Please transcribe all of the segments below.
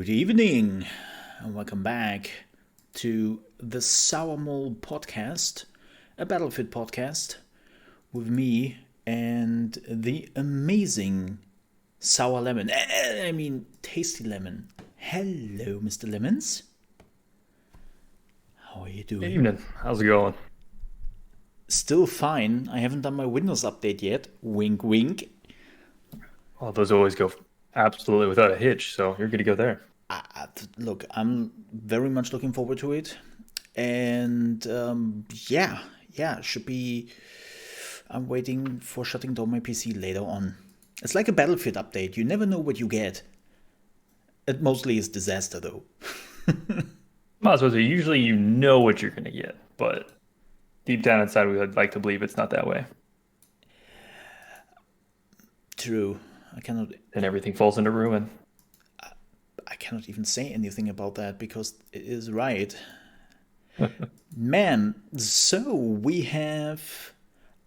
Good evening, and welcome back to the SourMole Podcast, a Battlefield podcast with me and the amazing Sour Lemon. Tasty Lemon. Hello, Mr. Lemons. How are you doing? Good evening. How's it going? Still fine. I haven't done my Windows update yet. Wink, wink. Well, those always go absolutely without a hitch, so you're good to go there. Look, I'm very much looking forward to it. And should be. I'm waiting for shutting down my PC later on. It's like a Battlefield update. You never know what you get. It mostly is disaster, though. Might as well say, usually you know what you're going to get, but deep down inside, we would like to believe it's not that way. True. And everything falls into ruin. I cannot even say anything about that because it is right. Man, so we have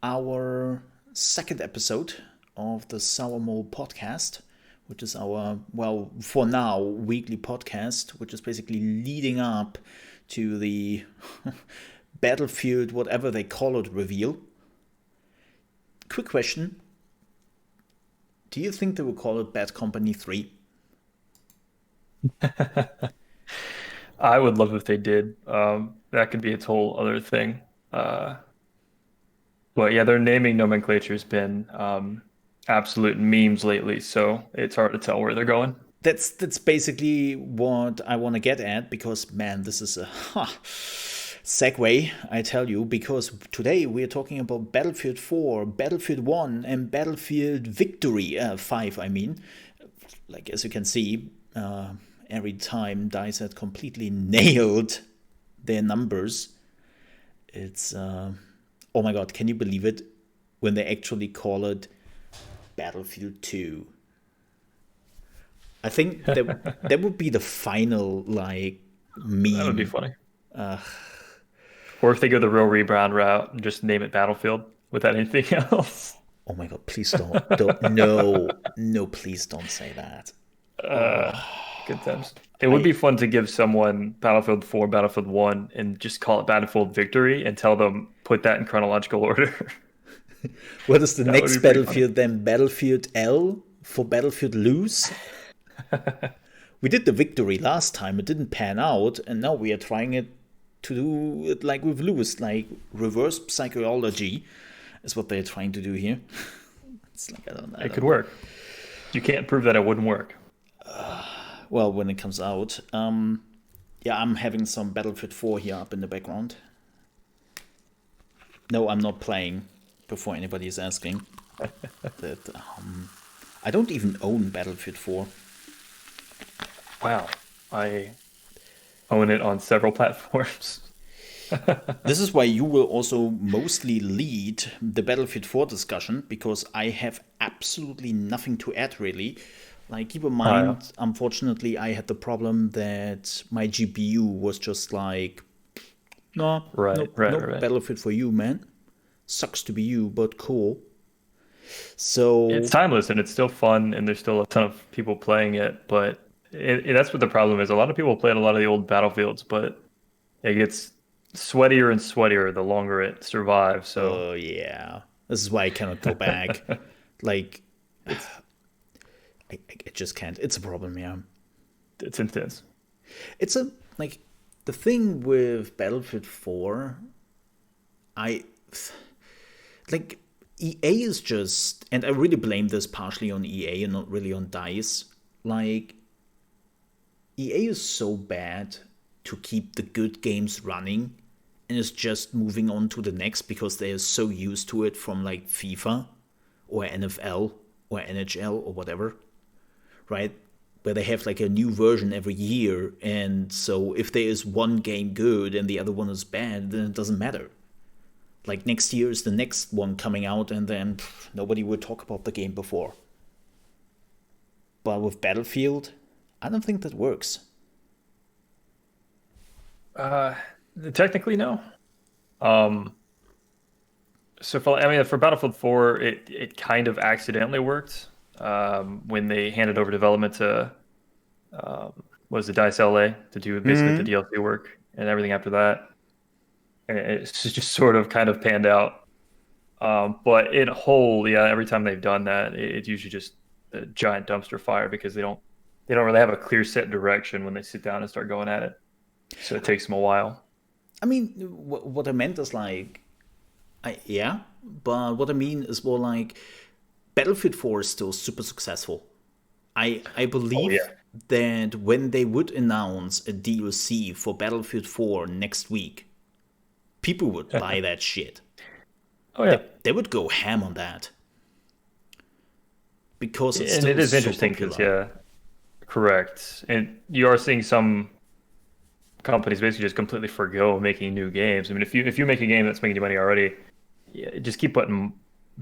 our second episode of the SourMole Podcast, which is our, well, for now, weekly podcast, which is basically leading up to the Battlefield, whatever they call it, reveal. Quick question. Do you think they will call it Bad Company 3? I would love if they did. That could be its whole other thing. But yeah, their naming nomenclature has been absolute memes lately, so it's hard to tell where they're going. That's basically what I want to get at, because, man, this is a segue, I tell you, because today we're talking about Battlefield 4, Battlefield 1, and Battlefield Victory 5, I mean. Like, as you can see, every time DICE had completely nailed their numbers. It's, oh my god, can you believe it? When they actually call it Battlefield 2. I think that would be the final, like, meme. That would be funny. Or if they go the real rebrand route and just name it Battlefield without anything else. Oh my god, please don't no, please don't say that. Good times. It would be fun to give someone Battlefield 4, Battlefield 1, and just call it Battlefield Victory and tell them put that in chronological order. What is the next Battlefield then? Battlefield L for Battlefield Lose? We did the Victory last time. It didn't pan out, and now we are trying it to do it like with Lewis, like reverse psychology is what they're trying to do here. It's like, it could work. You can't prove that it wouldn't work. Well, when it comes out. I'm having some Battlefield 4 here up in the background. No, I'm not playing, before anybody is asking. I don't even own Battlefield 4. Wow. I own it on several platforms. This is why you will also mostly lead the Battlefield 4 discussion, because I have absolutely nothing to add, really. Like, keep in mind, unfortunately, I had the problem that my GPU was just like, no Battlefield for you, man. Sucks to be you, but cool. So it's timeless and it's still fun, and there's still a ton of people playing it, but that's what the problem is. A lot of people played a lot of the old Battlefields, but it gets sweatier and sweatier the longer it survives. So yeah, this is why I cannot go back. Like, I just can't. It's a problem, yeah. It's intense. It's the thing with Battlefield 4, EA is just, and I really blame this partially on EA and not really on DICE. Like, EA is so bad to keep the good games running and is just moving on to the next because they are so used to it from like FIFA or NFL or NHL or whatever, right? Where they have like a new version every year, and so if there is one game good and the other one is bad, then it doesn't matter. Like, next year is the next one coming out, and then nobody will talk about the game before. But with Battlefield, I don't think that works. Technically, no. So for Battlefield 4, it kind of accidentally worked when they handed over development to was the Dice LA to do basically the DLC work and everything after that. And it's just sort of kind of panned out. But in whole, yeah, every time they've done that, it's usually just a giant dumpster fire because they don't really have a clear set direction when they sit down and start going at it. So it takes them a while. I mean, what I meant is like, yeah, but what I mean is more like Battlefield 4 is still super successful. I Oh believe yeah. that when they would announce a DLC for Battlefield 4 next week, people would buy that shit. Oh yeah. They would go ham on that because it's And still it is so interesting because popular. yeah, correct. And you are seeing some companies basically just completely forgo making new games. I mean, if you make a game that's making you money already, yeah, just keep putting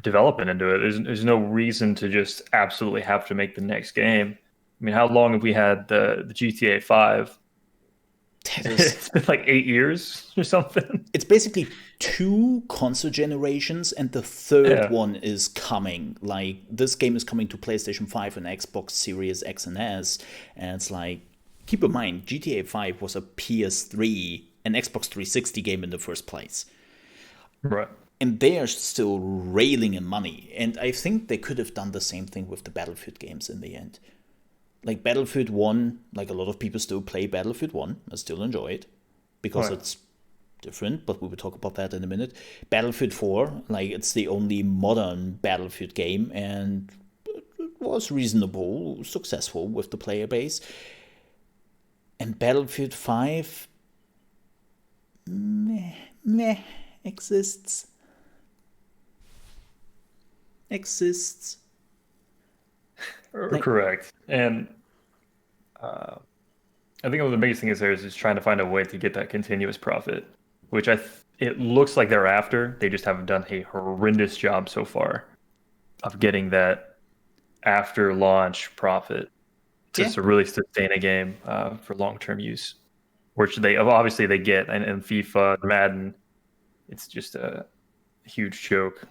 development into it. There's no reason to just absolutely have to make the next game. I mean, how long have we had the GTA 5? That is, It's been like 8 years or something. it's basically two console generations, and the third Yeah. one is coming. Like this game is coming to PlayStation 5 and Xbox Series X and S, and it's like, keep in mind, GTA 5 was a PS3 and Xbox 360 game in the first place. Right. And they are still railing in money. And I think they could have done the same thing with the Battlefield games in the end. Like Battlefield 1, like a lot of people still play Battlefield 1. I still enjoy it because Right. it's different, but we will talk about that in a minute. Battlefield 4, like it's the only modern Battlefield game and it was reasonable, successful with the player base. And Battlefield 5, meh, exists. Exists. Like, Correct. And I think one of the biggest thing is there is just trying to find a way to get that continuous profit, which it looks like they're after. They just haven't done a horrendous job so far of getting that after launch profit yeah. to really sustain a game for long-term use, which they obviously they get. And FIFA, Madden, it's just a huge joke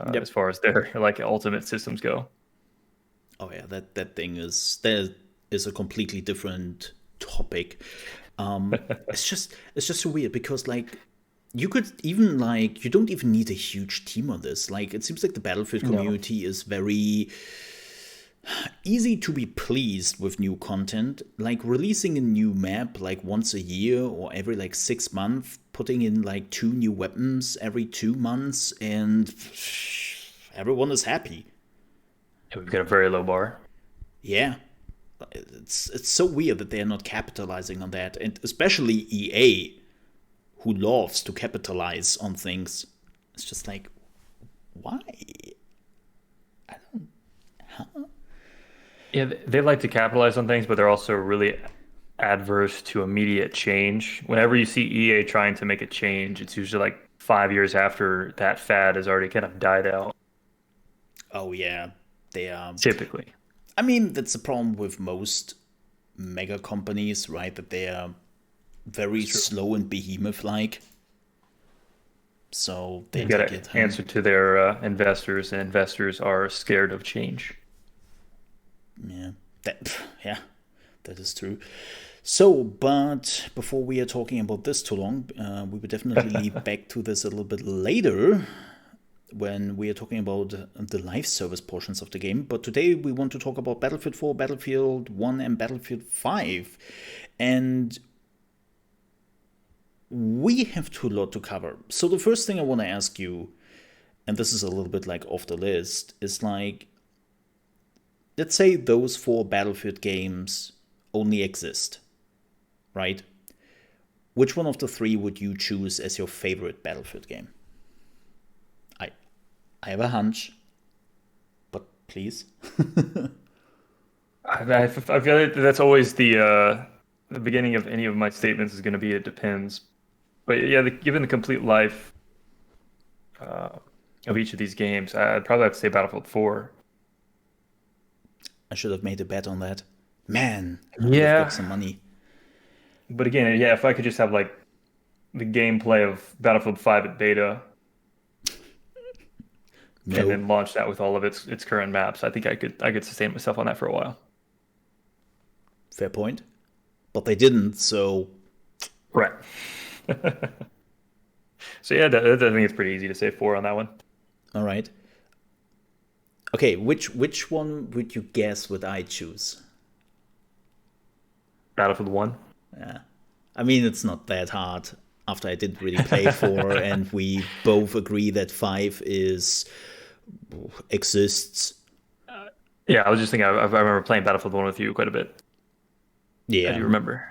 Yep. as far as their like ultimate systems go. Oh yeah, that is a completely different topic. It's just so weird because like you could even like you don't even need a huge team on this. Like it seems like the Battlefield No. community is very easy to be pleased with new content, like releasing a new map like once a year or every like 6 months, putting in like two new weapons every 2 months, and everyone is happy. We've got a very low bar. Yeah, it's so weird that they're not capitalizing on that, and especially EA, who loves to capitalize on things. It's just like, why? I don't. Huh? Yeah, they like to capitalize on things, but they're also really adverse to immediate change. Whenever you see EA trying to make a change, it's usually like 5 years after that fad has already kind of died out, Oh yeah, they are. typically. I mean, that's the problem with most mega companies, right? That they are very It's true. slow and behemoth-like. So they They've got take to it. answer to their investors, and investors are scared of change. Yeah, yeah, that is true. So, but before we are talking about this too long, we will definitely lead back to this a little bit later when we are talking about the live service portions of the game. But today we want to talk about Battlefield 4, Battlefield 1, and Battlefield 5. And we have too lot to cover. So the first thing I want to ask you, and this is a little bit like off the list, is like, let's say those four Battlefield games only exist, right? Which one of the three would you choose as your favorite Battlefield game? I I have a hunch, but please. I feel like that's always the beginning of any of my statements is going to be it depends. But yeah, given the complete life uh, of each of these games, I'd probably have to say Battlefield 4. I should have made a bet on that. Man, I would have got Yeah, some money. but again, yeah, if I could just have like the gameplay of Battlefield 5 at beta and No, then launch that with all of its current maps, I think I could sustain myself on that for a while. fair point. but they didn't. So Right. So yeah, I think it's pretty easy to say 4 on that one. all right. Okay, which one would you guess would I choose? Battlefield 1. Yeah. I mean, it's not that hard after I didn't really play 4, and we both agree that 5 exists. Yeah, I was just thinking, I remember playing Battlefield 1 with you quite a bit. Yeah. I do remember.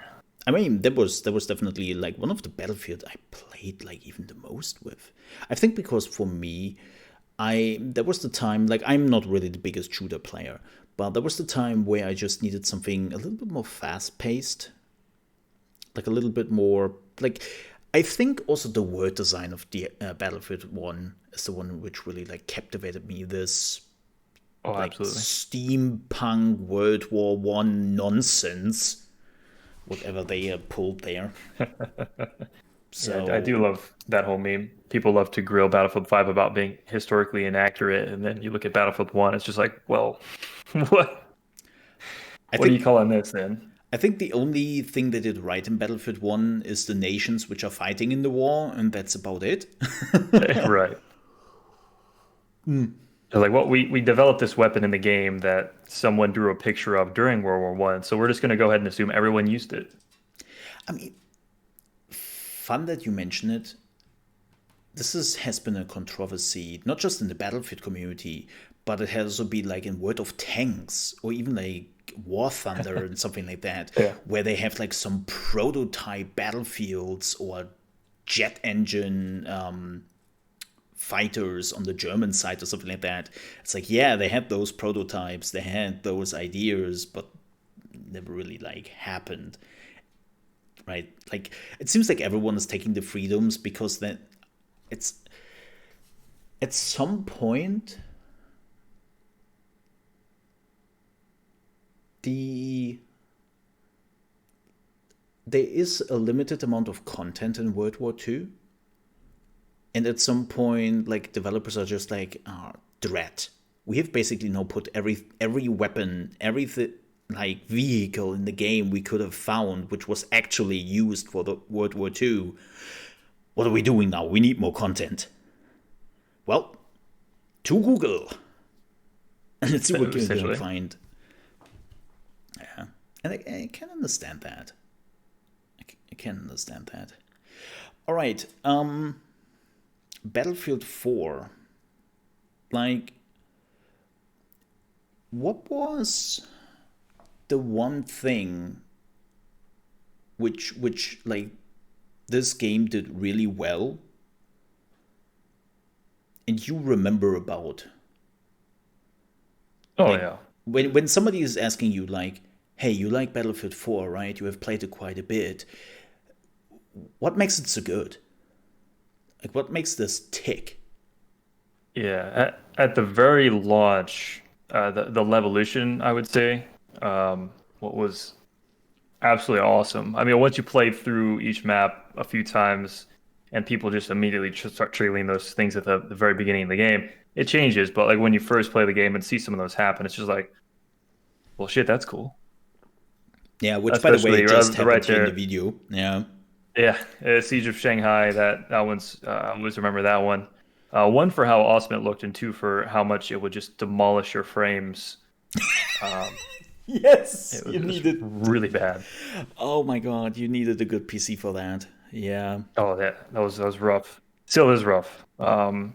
I mean, that was definitely like one of the Battlefield I played like even the most with. I think because for me, there was the time, like I'm not really the biggest shooter player, but there was the time where I just needed something a little bit more fast paced, like a little bit more like. I think also the word design of the Battlefield 1 is the one which really like captivated me. This like Absolutely. steampunk World War One nonsense, whatever they pulled there. So Yeah, I do love that whole meme. People love to grill Battlefield 5 about being historically inaccurate, and then you look at Battlefield 1, it's just like, well, what do you call on this then? I think the only thing they did right in Battlefield 1 is the nations which are fighting in the war, and that's about it. Right. They're like, well, we developed this weapon in the game that someone drew a picture of during World War One, so we're just going to go ahead and assume everyone used it. I mean, fun that you mention it. Has been a controversy, not just in the Battlefield community, but it has also been like in World of Tanks or even like War Thunder and something like that, Yeah. where they have like some prototype battlefields or jet engine fighters on the German side or something like that. It's like, yeah, they had those prototypes, they had those ideas, but never really like happened. Right? Like it seems like everyone is taking the freedoms because then it's at some point there is a limited amount of content in World War II. And at some point, like developers are just like, dread. We have basically now put every weapon, every like vehicle in the game we could have found, which was actually used for the World War II. What are we doing now? We need more content. Well, to Google. And let's see what we can find. Yeah. And I can understand that. I can understand that. All right. Battlefield 4. Like, what was the one thing which like this game did really well and you remember about? Oh, like, yeah. When somebody is asking you like, hey, you like Battlefield 4, right? You have played it quite a bit. What makes it so good? Like, what makes this tick? Yeah, at the very launch, the Levolution, I would say, what was absolutely awesome. I mean, once you play through each map a few times and people just immediately start triggering those things at the very beginning of the game, it changes. But like when you first play the game and see some of those happen, it's just like, well, shit, that's cool. Yeah, which by the way, just happened right here in the video. Yeah. Yeah, Siege of Shanghai. That one's I always remember that one. One for how awesome it looked, and two for how much it would just demolish your frames. Yes, you needed really bad. Oh my god, you needed a good PC for that. Yeah. Oh, that was rough. Still is rough. And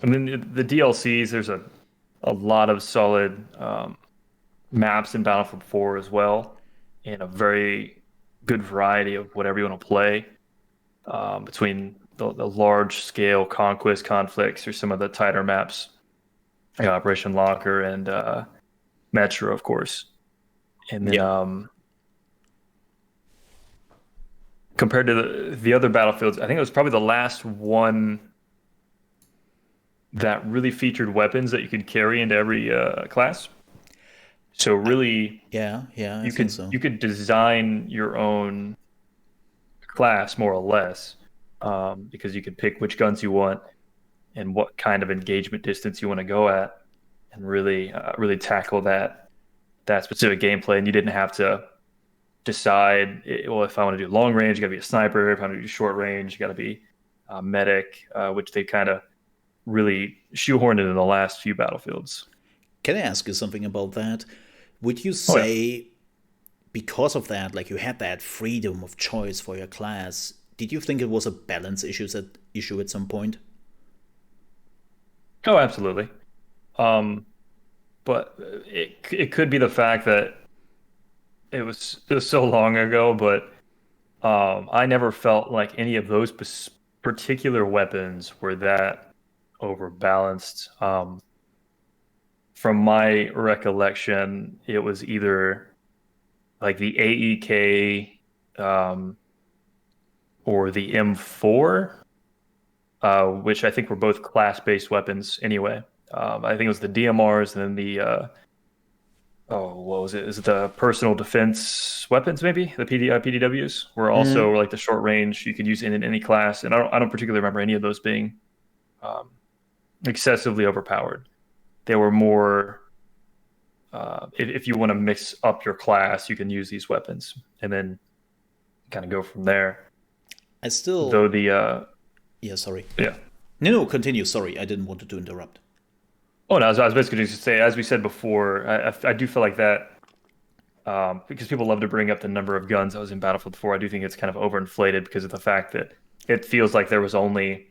then the DLCs. There's a lot of solid maps in Battlefield 4 as well, and a very good variety of whatever you want to play between the large scale conquest conflicts or some of the tighter maps, like Operation Locker and Metro, of course. And then compared to the other Battlefields, I think it was probably the last one that really featured weapons that you could carry into every class. So really, you could design your own class more or less, because you could pick which guns you want and what kind of engagement distance you want to go at, and really tackle that specific gameplay. And you didn't have to decide, well, if I want to do long range, you got to be a sniper. If I want to do short range, you got to be a medic, which they kind of really shoehorned it in the last few Battlefields. Can I ask you something about that? Would you Oh yeah. say because of that, like you had that freedom of choice for your class, did you think it was a balance issue at some point? Oh, absolutely. Um, but it could be the fact that it was so long ago, but I never felt like any of those particular weapons were that overbalanced. From my recollection, it was either like the AEK or the M4, which I think were both class-based weapons anyway. I think it was the DMRs and then the what was it? Is it the personal defense weapons? Maybe the PDWs were also Mm, like the short range. You could use in any class, and I don't particularly remember any of those being um, excessively overpowered. They were more if you want to mix up your class, you can use these weapons and then kind of go from there. I still, Though the yeah, sorry. yeah. No, continue. Sorry, I didn't want to interrupt. Oh no, I was basically just to say, as we said before, I do feel like that because people love to bring up the number of guns that was in Battlefield 4. I do think it's kind of overinflated because of the fact that it feels like there was only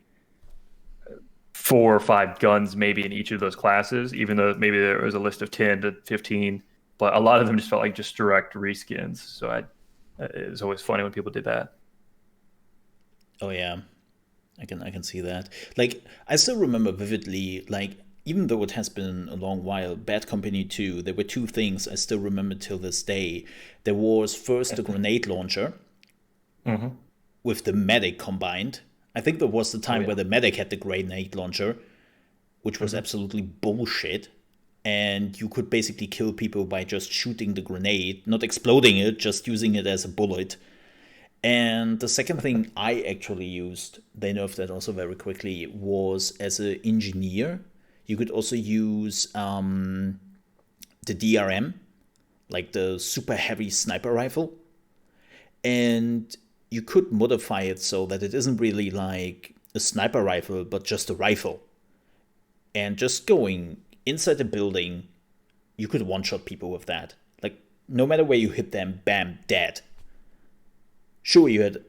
4 or 5 guns maybe in each of those classes, even though maybe there was a list of 10 to 15. But a lot of them just felt like just direct reskins. So it was always funny when people did that. Oh yeah, I can see that. Like I still remember vividly, like even though it has been a long while, Bad Company 2, there were two things I still remember till this day. There was first the grenade launcher Hmm. with the medic combined. I think there was the Oh time yeah. where the medic had the grenade launcher, which was Hmm. absolutely bullshit. And you could basically kill people by just shooting the grenade, not exploding it, just using it as a bullet. And the second thing I actually used, they nerfed that also very quickly, was as an engineer. You could also use the DRM, like the super heavy sniper rifle, and you could modify it so that it isn't really like a sniper rifle, but just a rifle. And just going inside the building, you could one shot people with that. Like, no matter where you hit them, bam, dead. Sure, you had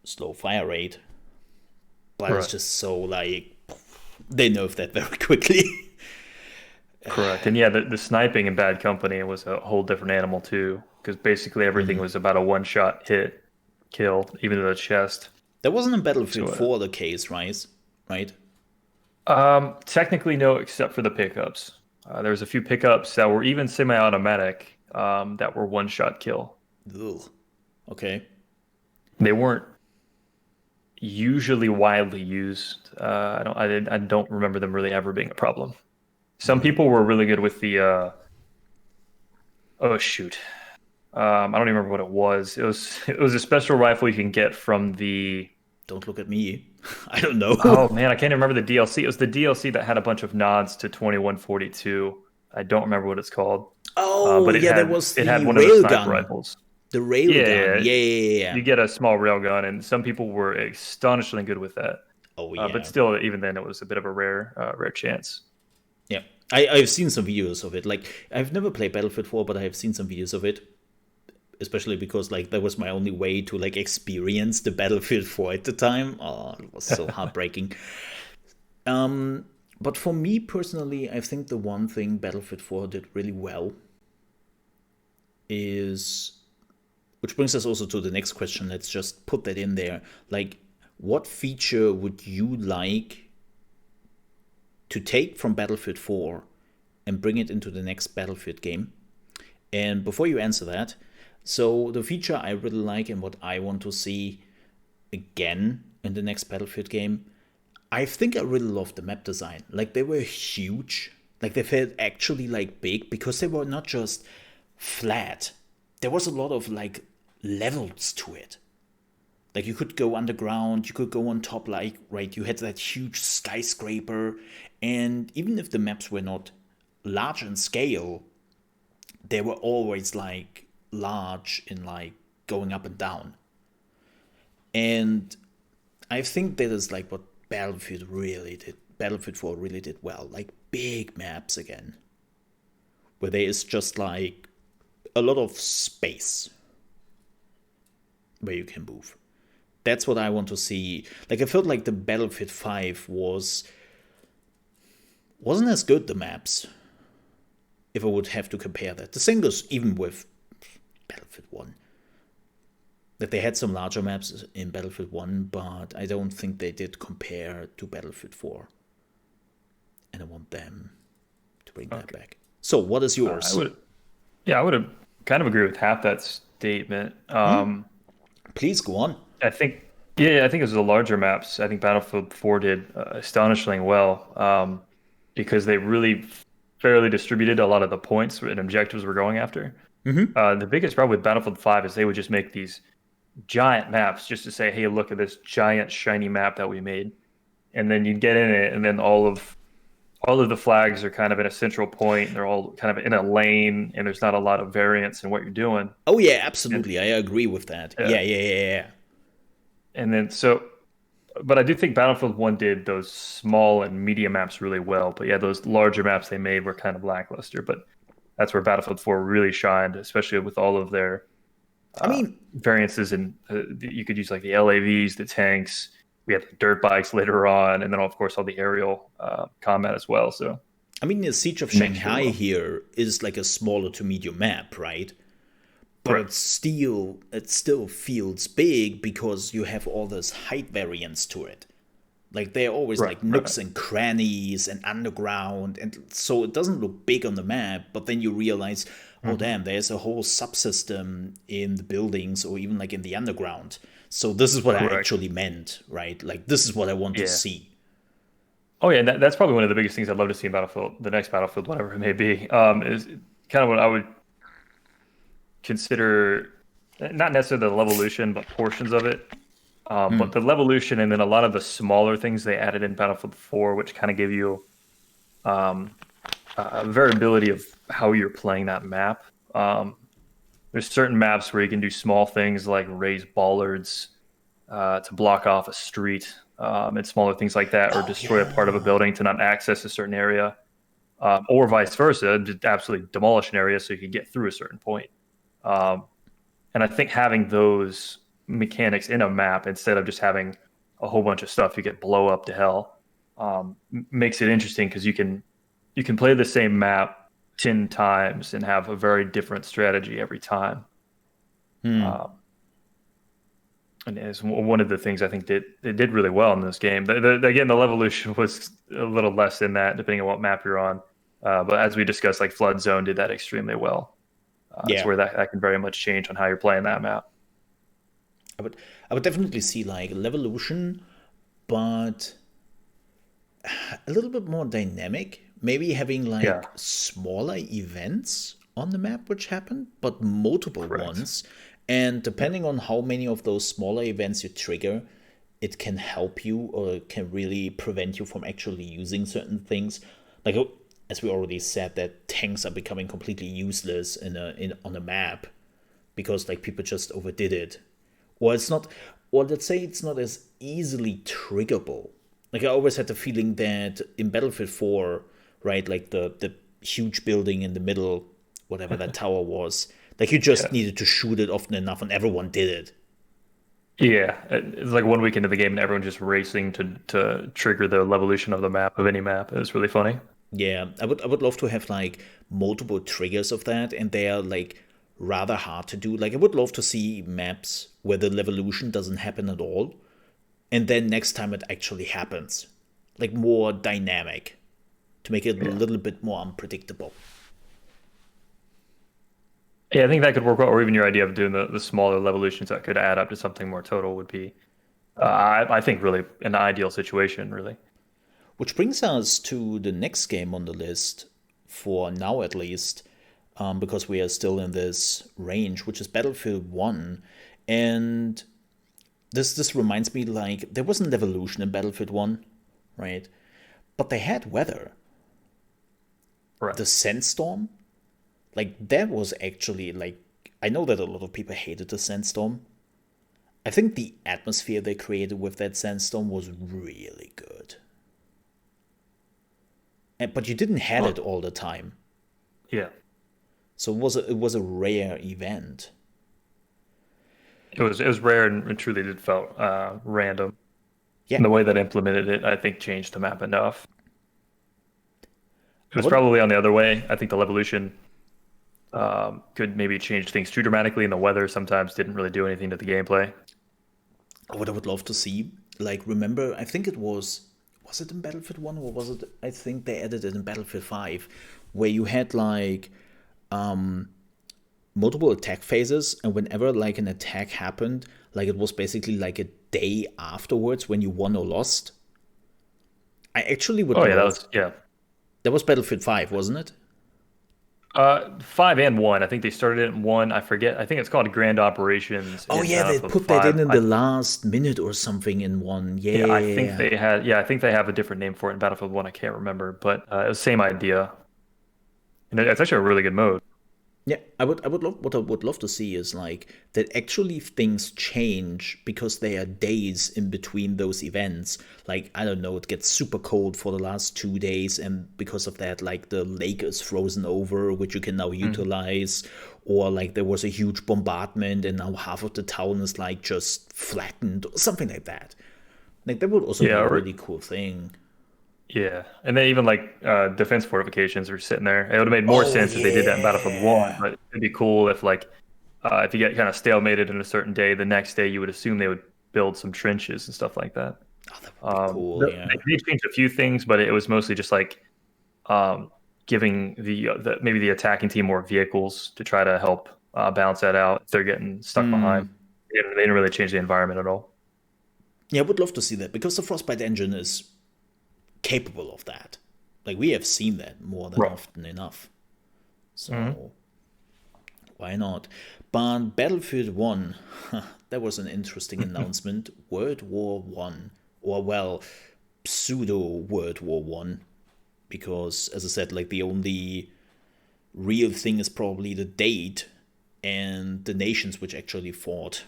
slow fire rate, but it's Right. just so like they nerfed that very quickly. Correct. And yeah, the sniping in Bad Company was a whole different animal too, because basically everything was about a one-shot hit kill, even to the chest. That wasn't in So Battlefield 4 the case, right? Right? technically no, except for the pickups. There was a few pickups that were even semi-automatic that were one-shot kill. Ugh. Okay. They weren't usually widely used. I don't remember them really ever being a problem. Some people were really good with the oh shoot. I don't even remember what it was. It was a special rifle you can get from the Don't look at me. I don't know. oh man, I can't even remember the DLC. It was the DLC that had a bunch of nods to 2142. I don't remember what it's called. Oh, But yeah, there was it had the one of the sniper railgun. rifles. The Yeah, railgun. yeah, Yeah, yeah, yeah. you get a small railgun, and some people were astonishingly good with that. Oh, But yeah. still, even then, it was a bit of a rare chance. Yeah. I've seen some videos of it. Like, I've never played Battlefield 4, but I have seen some videos of it. Especially because, like, that was my only way to, like, experience the Battlefield 4 at the time. Oh, it was so heartbreaking. But for me personally, I think the one thing Battlefield 4 did really well is, which brings us also to the next question. Let's just put that in there. Like, what feature would you like to take from Battlefield 4 and bring it into the next Battlefield game? And before you answer that, so the feature I really like and what I want to see again in the next Battlefield game, I think I really love the map design. Like they were huge. Like they felt actually like big because they were not just flat. There was a lot of like levels to it. Like you could go underground, you could go on top, like right, you had that huge skyscraper, and even if the maps were not large in scale, they were always like large in like going up and down. And I think that is like what Battlefield 4 really did well. Like big maps again. Where there is just like a lot of space where you can move. That's what I want to see. Like I felt like the Battlefield 5 wasn't as good, the maps, if I would have to compare that. The same goes even with Battlefield 1. That they had some larger maps in Battlefield 1, but I don't think they did compare to Battlefield 4. And I want them to bring that back. So what is yours? I would kind of agree with half that statement. Please go on. I think it was the larger maps. I think Battlefield 4 did astonishingly well because they really fairly distributed a lot of the points and objectives we're going after. The biggest problem with Battlefield 5 is they would just make these giant maps just to say, hey, look at this giant shiny map that we made. And then you'd get in it, and then all of the flags are kind of in a central point. They're all kind of in a lane, and there's not a lot of variance in what you're doing. Oh, yeah, absolutely. I agree with that. Yeah. And then but I do think Battlefield 1 did those small and medium maps really well. But yeah, those larger maps they made were kind of lackluster. But that's where Battlefield 4 really shined, especially with all of their variances. And you could use like the LAVs, the tanks. We had the dirt bikes later on, and then of course all the aerial combat as well. So I mean, the Siege of Shanghai here is like a smaller to medium map, right? But it still feels big because you have all this height variance to it. Like there are always like nooks and crannies and underground, and so it doesn't look big on the map. But then you realize, oh damn, there's a whole subsystem in the buildings or even like in the underground. So this is what I actually meant, right? Like this is what I want to see. Oh yeah, and that's probably one of the biggest things I'd love to see in Battlefield, the next Battlefield, whatever it may be, is kind of what I would consider not necessarily the Levolution, but portions of it. But the Levolution and then a lot of the smaller things they added in Battlefield 4, which kind of give you a variability of how you're playing that map. There's certain maps where you can do small things like raise bollards to block off a street and smaller things like that, or destroy a part of a building to not access a certain area, or vice versa, just absolutely demolish an area so you can get through a certain point. And I think having those mechanics in a map instead of just having a whole bunch of stuff you get blow up to hell makes it interesting because you can play the same map 10 times and have a very different strategy every time. And it's one of the things I think that they did really well in this game. Again, the Levolution was a little less than that, depending on what map you're on. But as we discussed, like Flood Zone did that extremely well. It's where that can very much change on how you're playing that map. I would definitely see like Levolution, but a little bit more dynamic. Maybe having like smaller events on the map which happen, but multiple ones. And depending on how many of those smaller events you trigger, it can help you or can really prevent you from actually using certain things. Like as we already said, that tanks are becoming completely useless on a map because like people just overdid it, or it's not, or let's say it's not as easily triggerable. Like I always had the feeling that in Battlefield 4, right, like the huge building in the middle, whatever that tower was, like you just needed to shoot it often enough, and everyone did it. Yeah, it's like 1 week into the game and everyone's just racing to trigger the Levolution of the map, of any map. It was really funny. Yeah, I would love to have like multiple triggers of that, and they are like rather hard to do. Like I would love to see maps where the Levolution doesn't happen at all, and then next time it actually happens, like more dynamic, to make it a little bit more unpredictable. Yeah, I think that could work well, or even your idea of doing the smaller Levolutions that could add up to something more total would be, I think, really an ideal situation, really. Which brings us to the next game on the list, for now at least, because we are still in this range, which is Battlefield 1. And this reminds me, like, there wasn't Levolution in Battlefield 1, right? But they had weather. Right. The Sandstorm, like, that was actually, like, I know that a lot of people hated the sandstorm. I think the atmosphere they created with that sandstorm was really good. But you didn't have it all the time. Yeah. So it was a rare event. It was rare and truly did felt random. Yeah. And the way that implemented it, I think, changed the map enough. It was What probably on the other way. I think the Levolution could maybe change things too dramatically, and the weather sometimes didn't really do anything to the gameplay. what I would love to see, like, remember, I think it was it in Battlefield 1 or was it, I think they added it in Battlefield 5, where you had like multiple attack phases, and whenever like an attack happened, like it was basically like a day afterwards when you won or lost. I actually would Oh yeah, love. yeah. That was Battlefield 5, wasn't it? 5 and 1. I think they started it in 1. I forget. I think it's called Grand Operations Oh in yeah, they Battlefield put that 5. in the last minute or something in one. Yeah, Yeah, yeah, I yeah, think yeah. they had. Yeah, I think they have a different name for it in Battlefield 1. I can't remember, but it was the same idea, and it's actually a really good mode. Yeah, I would love what I would love to see is like that actually things change because there are days in between those events. Like, I don't know, it gets super cold for the last 2 days, and because of that, like the lake is frozen over, which you can now Mhm. utilize, or like there was a huge bombardment and now half of the town is like just flattened, or something like that. Like that would also be Yeah, a or really cool thing. yeah, and then even like defense fortifications are sitting there. It would have made more Oh sense if they did that in Battlefield 1, yeah. but it'd be cool if like if you get kind of stalemated in a certain day, the next day you would assume they would build some trenches and stuff like that. Oh, that would be cool, They yeah. did change a few things, but it was mostly just like um, giving the maybe the attacking team more vehicles to try to help balance that out if they're getting stuck behind. They didn't really change the environment at all. Yeah, I would love to see that because the Frostbite engine is capable of that. Like, we have seen that more than Right. often enough. Mhm. So why not? But Battlefield 1, that was an interesting announcement. World War 1, or well, pseudo World War 1, because as I said, like the only real thing is probably the date and the nations which actually fought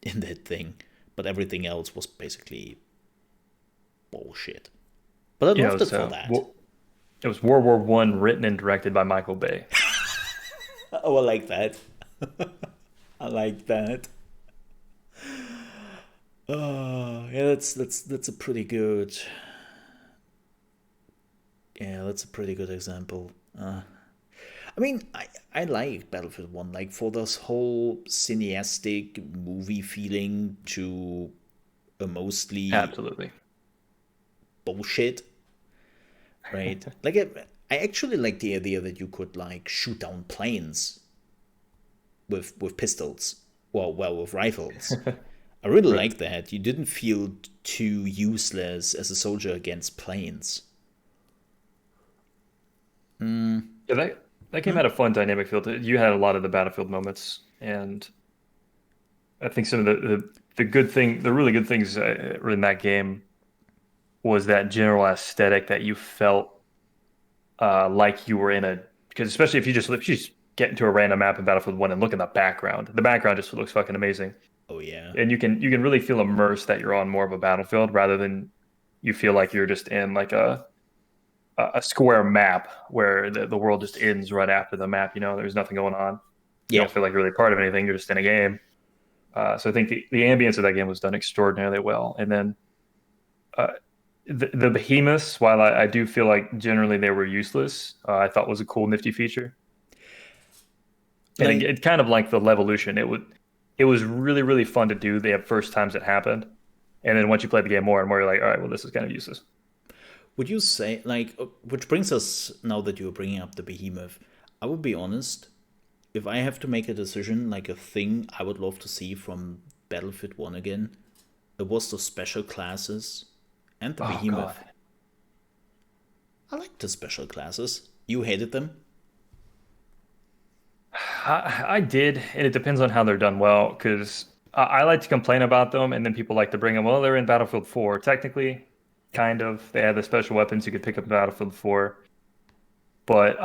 in that thing. But everything else was basically bullshit. But I Yeah, loved it for that. it was World War One, written and directed by Michael Bay. Oh, I like that. I like that. Yeah, that's a pretty good. Yeah, that's a pretty good example. I mean, I like Battlefield 1, like for this whole cineastic movie feeling to a mostly Absolutely. bullshit, right? Like, I actually like the idea that you could like shoot down planes with pistols, well, with rifles. I really Right. like that. You didn't feel too useless as a soldier against planes. Yeah, that game had a fun dynamic feel to it. You had a lot of the Battlefield moments, and I think some of the good thing, the really good things in that game was that general aesthetic that you felt like you were in a because especially if you just get into a random map in Battlefield 1 and look at the background just looks fucking amazing. Oh yeah, And you can really feel immersed that you're on more of a battlefield rather than you feel like you're just in like a square map where the world just ends right after the map. There's nothing going on. You yeah. don't feel like you're really part of anything. You're just in a game. So I think the ambience of that game was done extraordinarily well. And then uh, the behemoths, while I do feel like generally they were useless, I thought was a cool, nifty feature. And Like, it kind of like the Levolution. It was really, really fun to do the first times it happened. And then once you play the game more and more, you're like, all right, well, this is kind of useless. would you say like, which brings us now that you're bringing up the behemoth? I would be honest. If I have to make a decision, like a thing I would love to see from Battlefield 1 again, it was the special classes and the Oh God. behemoth. I liked the special classes. You hated them? I did, and it depends on how they're done well, because I like to complain about them, and then people like to bring them. Well, they're in Battlefield 4. Technically, kind of. They had the special weapons you could pick up in Battlefield 4, but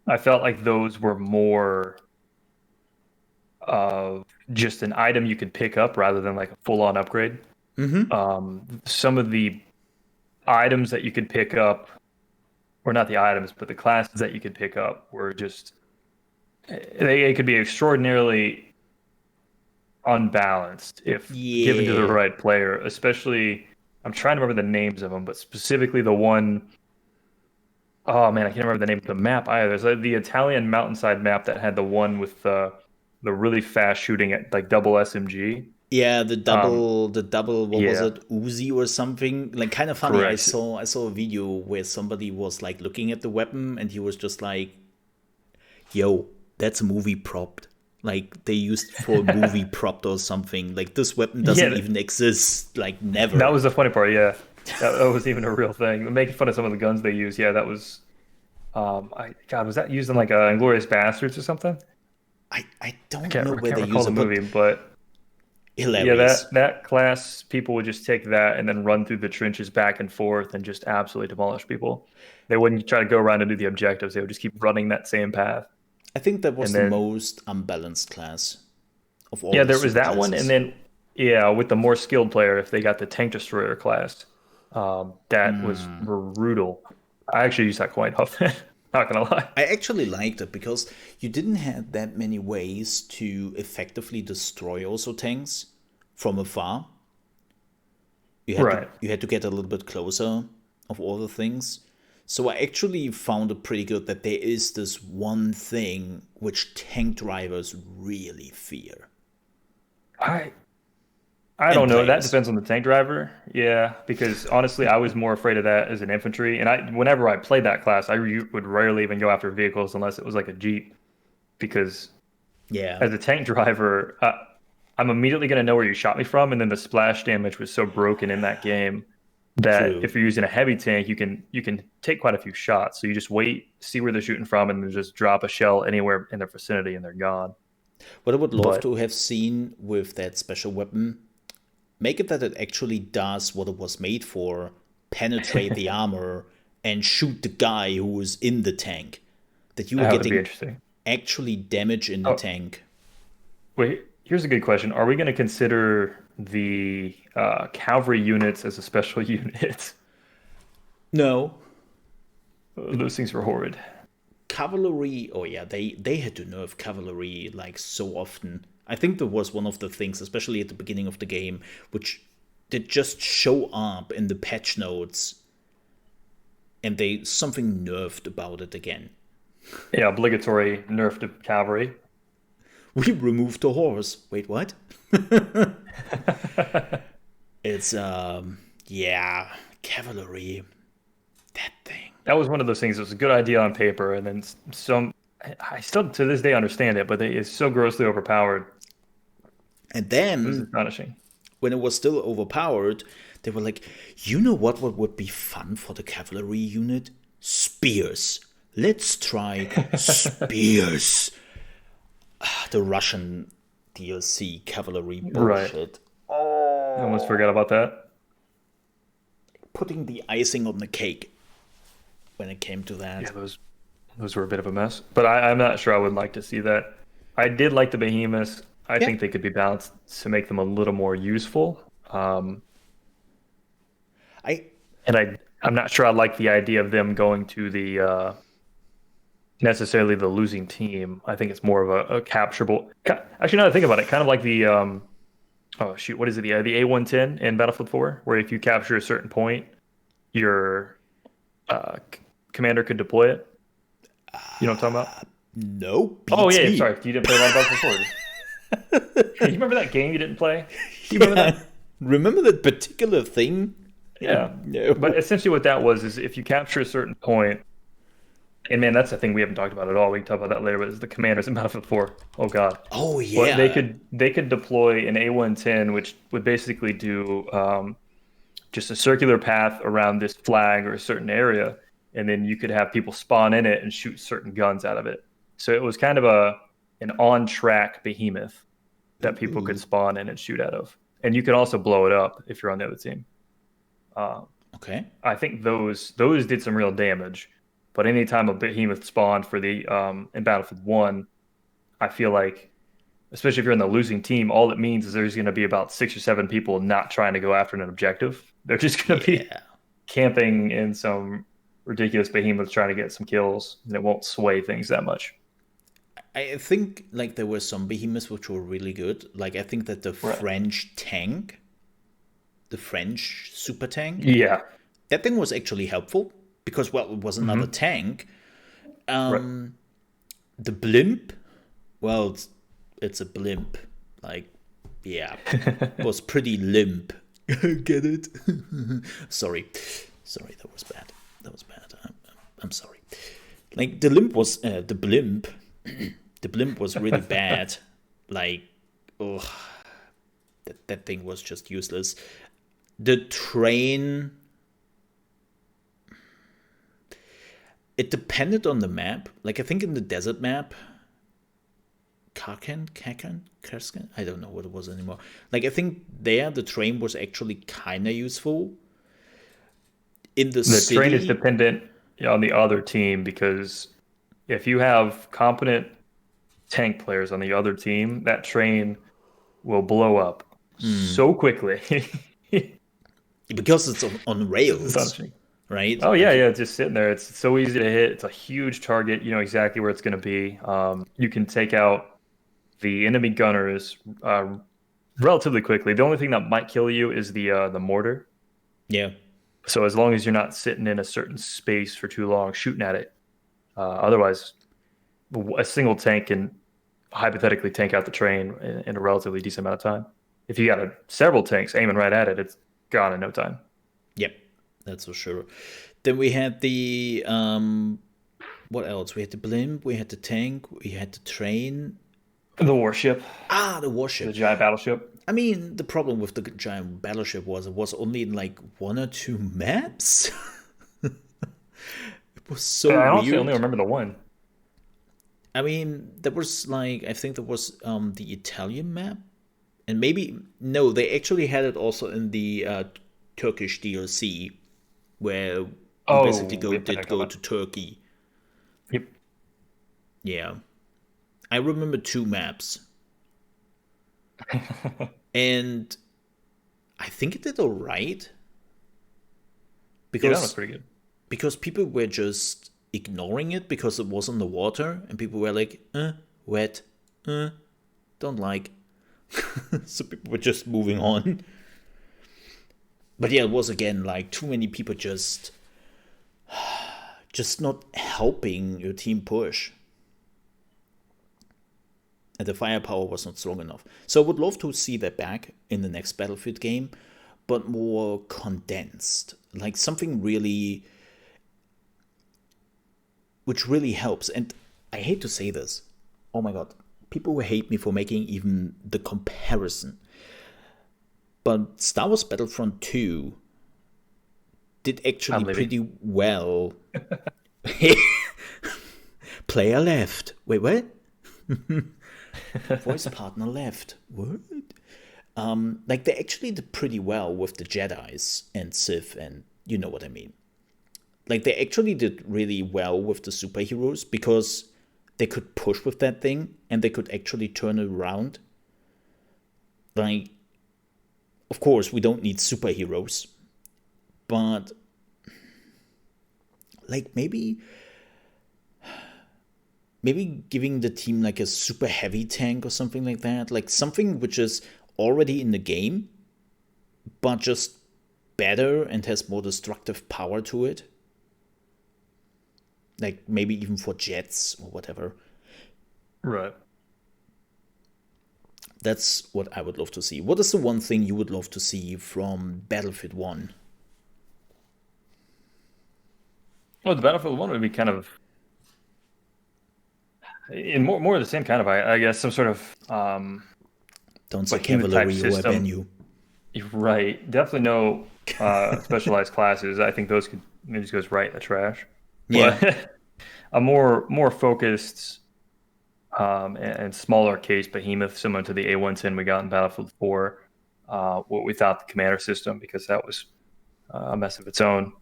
I felt like those were more. of just an item you could pick up rather than like a full-on upgrade. Mm-hmm. Some of the items that you could pick up, or not the items, but the classes that you could pick up were just they could be extraordinarily unbalanced if given to the Yeah. right player. Especially, I'm trying to remember the names of them, but specifically the one. Oh man, I can't remember the name of the map either. There's the Italian mountainside map that had the one with the really fast shooting at like double SMG. Yeah, Um, the double, what was yeah, it, Uzi or something? Like, kind of funny. correct. I saw a video where somebody was like looking at the weapon, and he was just like, "Yo, that's a movie prop. Like, they used for a movie prop or something. Like, this weapon doesn't Yeah, even exist. Like, that never." was the funny part. Yeah, that was even a real thing. Making fun of some of the guns they use. Yeah, that was. God, was that used in like Inglorious Bastards or something? I don't know I where can't they recall use the it, but movie, but yeah, hilarious. that class people would just take that and then run through the trenches back and forth and just absolutely demolish people. They wouldn't try to go around and do the objectives. They would just keep running that same path. I think that was And the then most unbalanced class of all yeah, the there was super that one, and classes. then yeah, with the more skilled player, if they got the tank destroyer class, that was brutal. I actually use that quite often. Not gonna lie. I actually liked it because you didn't have that many ways to effectively destroy also tanks from afar. Right. You had to get a little bit closer of all the things. So I actually found it pretty good that there is this one thing which tank drivers really fear. I I And don't know. That players. depends on the tank driver. Yeah, because honestly, I was more afraid of that as an infantry, and whenever I played that class, would rarely even go after vehicles unless it was like a Jeep, because Yeah, as a tank driver, I'm immediately going to know where you shot me from, and then the splash damage was so broken in that game that true. if you're using a heavy tank, you can take quite a few shots. So you just wait, see where they're shooting from, and then just drop a shell anywhere in their vicinity, and they're gone. What I would love But to have seen with that special weapon, make it that it actually does what it was made for, penetrate the armor and shoot the guy who was in the tank. That you were that would be getting interesting. actually damage in the Oh, tank. wait, here's a good question. Are we going to consider the cavalry units as a special unit? No. Those things were horrid. Cavalry, oh yeah, they had to nerf cavalry like so often. I think that was one of the things, especially at the beginning of the game, which did just show up in the patch notes and they something nerfed about it again. Yeah, obligatory nerf to cavalry. We removed the horse. Wait, what? It's yeah, cavalry. That thing. That was one of those things. It was a good idea on paper, and then some. I still to this day understand it, but it's so grossly overpowered. And It was then astonishing. when it was still overpowered, they were like, you know what would be fun for the cavalry unit? Spears. Let's try spears. The Russian DLC cavalry Right. bullshit. I almost forgot about that. Putting the icing on the cake when it came to Yeah, that. those were a bit of a mess. But I'm not sure I would like to see that. I did like the behemoths. I Yeah. think they could be balanced to make them a little more useful. I And I'm not sure I like the idea of them going to the necessarily the losing team. I think it's more of a capturable. Actually, now that I think about it, kind of like the oh shoot, what is it? The A110 in Battlefield 4, where if you capture a certain point, your commander could deploy it. You know what I'm talking about? no Oh beats yeah, me. sorry, you didn't play a lot of Battlefield 4. You remember that game you didn't play? Do you remember Yeah. that? Remember that particular thing? Yeah. But No. essentially what that was is if you capture a certain point, and man, that's the thing we haven't talked about at all. We can talk about that later, but it's the commanders in Battlefield 4. Oh God. Oh But they yeah. could they could deploy an A110, which would basically do just a circular path around this flag or a certain area, and then you could have people spawn in it and shoot certain guns out of it. So it was kind of an on track behemoth that people could Ooh. spawn in and shoot out of, and you could also blow it up if you're on the other team. Uh, Okay. I think those did some real damage, but anytime a behemoth spawned for the in Battlefield 1, I feel like especially if you're in the losing team, all it means is there's going to be about 6 or 7 people not trying to go after an objective. They're just going to be Yeah. camping in some ridiculous behemoth trying to get some kills, and it won't sway things that much. I think like there were some behemoths which were really good. Like I think that the Right. French tank, the French super tank, Yeah. that thing was actually helpful because well, it was another Hmm. tank. Right. The blimp, well, it's a blimp. Like, yeah, was pretty limp. Get it? Sorry, sorry, that was bad. That was bad. I'm sorry. Like the limp was the blimp. The blimp was really bad. Like, ugh, that thing was just useless. The train, it depended on the map. Like I think in the desert map, Karsken, I don't know what it was anymore. Like I think there the train was actually kind of useful. In the The train is city, dependent on the other team because if you have competent tank players on the other team, that train will blow up so quickly. because it's on It's rails, astonishing. right? Oh yeah, Like yeah, it's just sitting there. It's so easy to hit. It's a huge target. You know exactly where it's going to be. You can take out the enemy gunners relatively quickly. The only thing that might kill you is the mortar. yeah, So as long as you're not sitting in a certain space for too long shooting at it, otherwise a single tank can hypothetically tank out the train in a relatively decent amount of time. If you got several tanks aiming right at it, it's gone in no time. yep, that's for sure. Then we had the what else? We had the blimp, we had the tank, we had the train. The warship, The the warship. giant battleship. I mean, the problem with the giant battleship was it was only in like one or two maps. It was so I honestly only weird. remember the one. I mean, there was like I think there was the Italian map, and maybe no, they actually had it also in the Turkish DLC, where you basically Oh, yep, I know go what to Turkey. you're talking Yeah, I remember two maps, about. and I think it did all right Yeah, that was because pretty good. people were just ignoring it because it was on the water, and people were like, wet, don't like. So people were just moving on. But yeah, it was again like too many people just not helping your team push. And the firepower was not strong enough. So I would love to see that back in the next Battlefield game, but more condensed. Like something really which really helps. And I hate to say this. Oh my god. People will hate me for making even the comparison. But Star Wars Battlefront 2 did I'm actually leaving. pretty well. Player left. Wait, what? Voice partner left. What? Like they actually did pretty well with the Jedi's and Sith, and you know what I mean. Like they actually did really well with the superheroes because they could push with that thing and they could actually turn it around. Like, of course, we don't need superheroes, but like maybe giving the team like a super heavy tank or something like that, like something which is already in the game, but just better and has more destructive power to it. Like maybe even for jets or whatever. Right. That's what I would love to see. What is the one thing you would love to see from Battlefield 1? Well, the Battlefield one would be kind of in more of the same kind of, I guess, some sort of Don't say behemoth type cavalry or I ban system. you. You're right. Definitely no specialized classes. I think those could maybe just goes right in the trash. Yeah. But a more focused and smaller case behemoth similar to the A110 we got in Battlefield 4. What we thought the commander system because that was a mess of its own.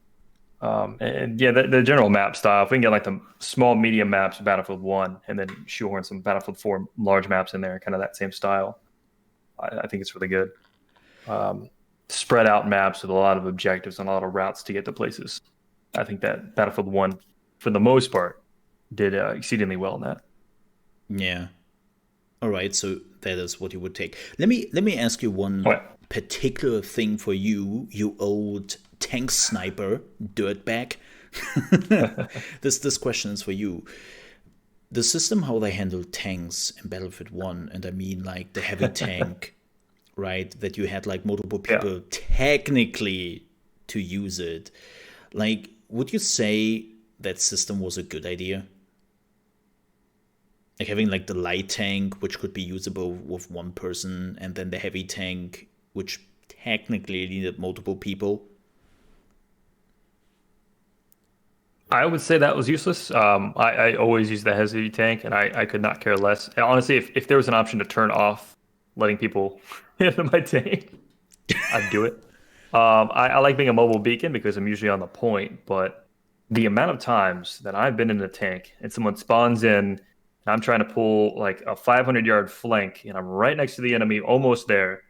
And yeah, the general map style, if we can get like the small, medium maps of Battlefield 1 and then shoehorn some Battlefield 4 large maps in there, kind of that same style, I think it's really good. Spread out maps with a lot of objectives and a lot of routes to get to places. I think that Battlefield 1, for the most part, did exceedingly well in that. Yeah. All right, so that is what you would take. Let me ask you one particular thing for you, you old tank sniper dirtbag. This question is for you. The system how they handle tanks in Battlefield 1, and I mean like the heavy tank, right? That you had like multiple people technically to use it. Like, would you say that system was a good idea? Like having like the light tank, which could be usable with one person, and then the heavy tank, which technically needed multiple people. I would say that was useless. I always use the heavy tank, and I could not care less. And honestly, if there was an option to turn off letting people into my tank, I'd do it. I like being a mobile beacon because I'm usually on the point, but the amount of times that I've been in a tank and someone spawns in and I'm trying to pull like a 500-yard flank and I'm right next to the enemy, almost there,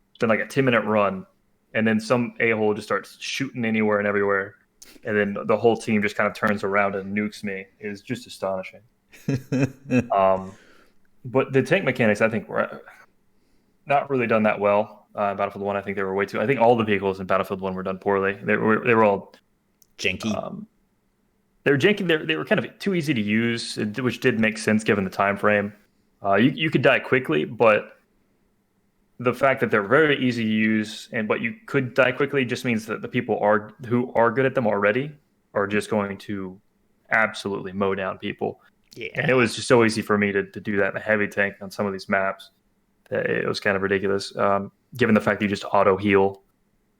it's been like a 10-minute run, and then some a-hole just starts shooting anywhere and everywhere, and then the whole team just kind of turns around and nukes me. Is just astonishing. But the tank mechanics, I think, were not really done that well. Battlefield 1, I think they were way too. I think all the vehicles in Battlefield 1 were done poorly. They were all janky. They were janky. They were kind of too easy to use, which did make sense given the time frame. You could die quickly, but the fact that they're very easy to use but you could die quickly just means that the people who are good at them already are just going to absolutely mow down people. Yeah. And it was just so easy for me to do that in a heavy tank on some of these maps. It was kind of ridiculous, given the fact that you just auto heal,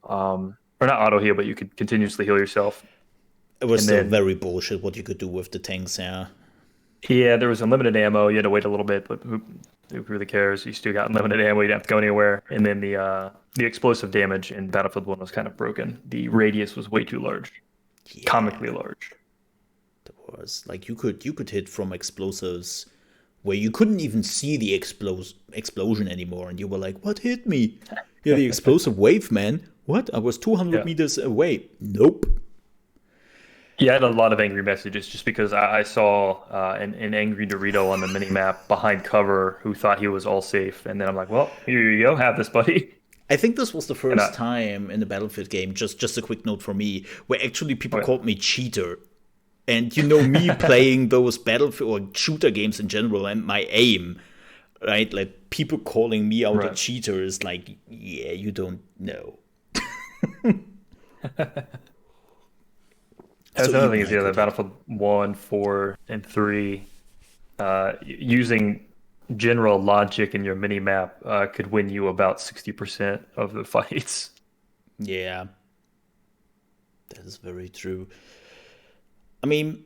or not auto heal, but you could continuously heal yourself. It was still very bullshit what you could do with the tanks, yeah. Yeah, there was unlimited ammo. You had to wait a little bit, but who really cares? You still got unlimited ammo. You didn't have to go anywhere. And then the explosive damage in Battlefield 1 was kind of broken. The radius was way too large, comically large. That was like you could hit from explosives where you couldn't even see the explosion anymore, and you were like, "What hit me? Yeah, the explosive wave, man. What? I was 200 meters away. Nope." Yeah, I had a lot of angry messages just because I saw an angry Dorito on the mini map behind cover who thought he was all safe, and then I'm like, "Well, here you go, have this, buddy." I think this was the first time in the Battlefield game. Just a quick note for me, where actually people called me cheater. And you know me playing those Battlefield or shooter games in general and my aim, right? Like people calling me out a cheater is like, yeah, you don't know. That's another thing is the Battlefield 1, 4, and 3, using general logic in your mini map could win you about 60% of the fights. Yeah, that is very true. I mean,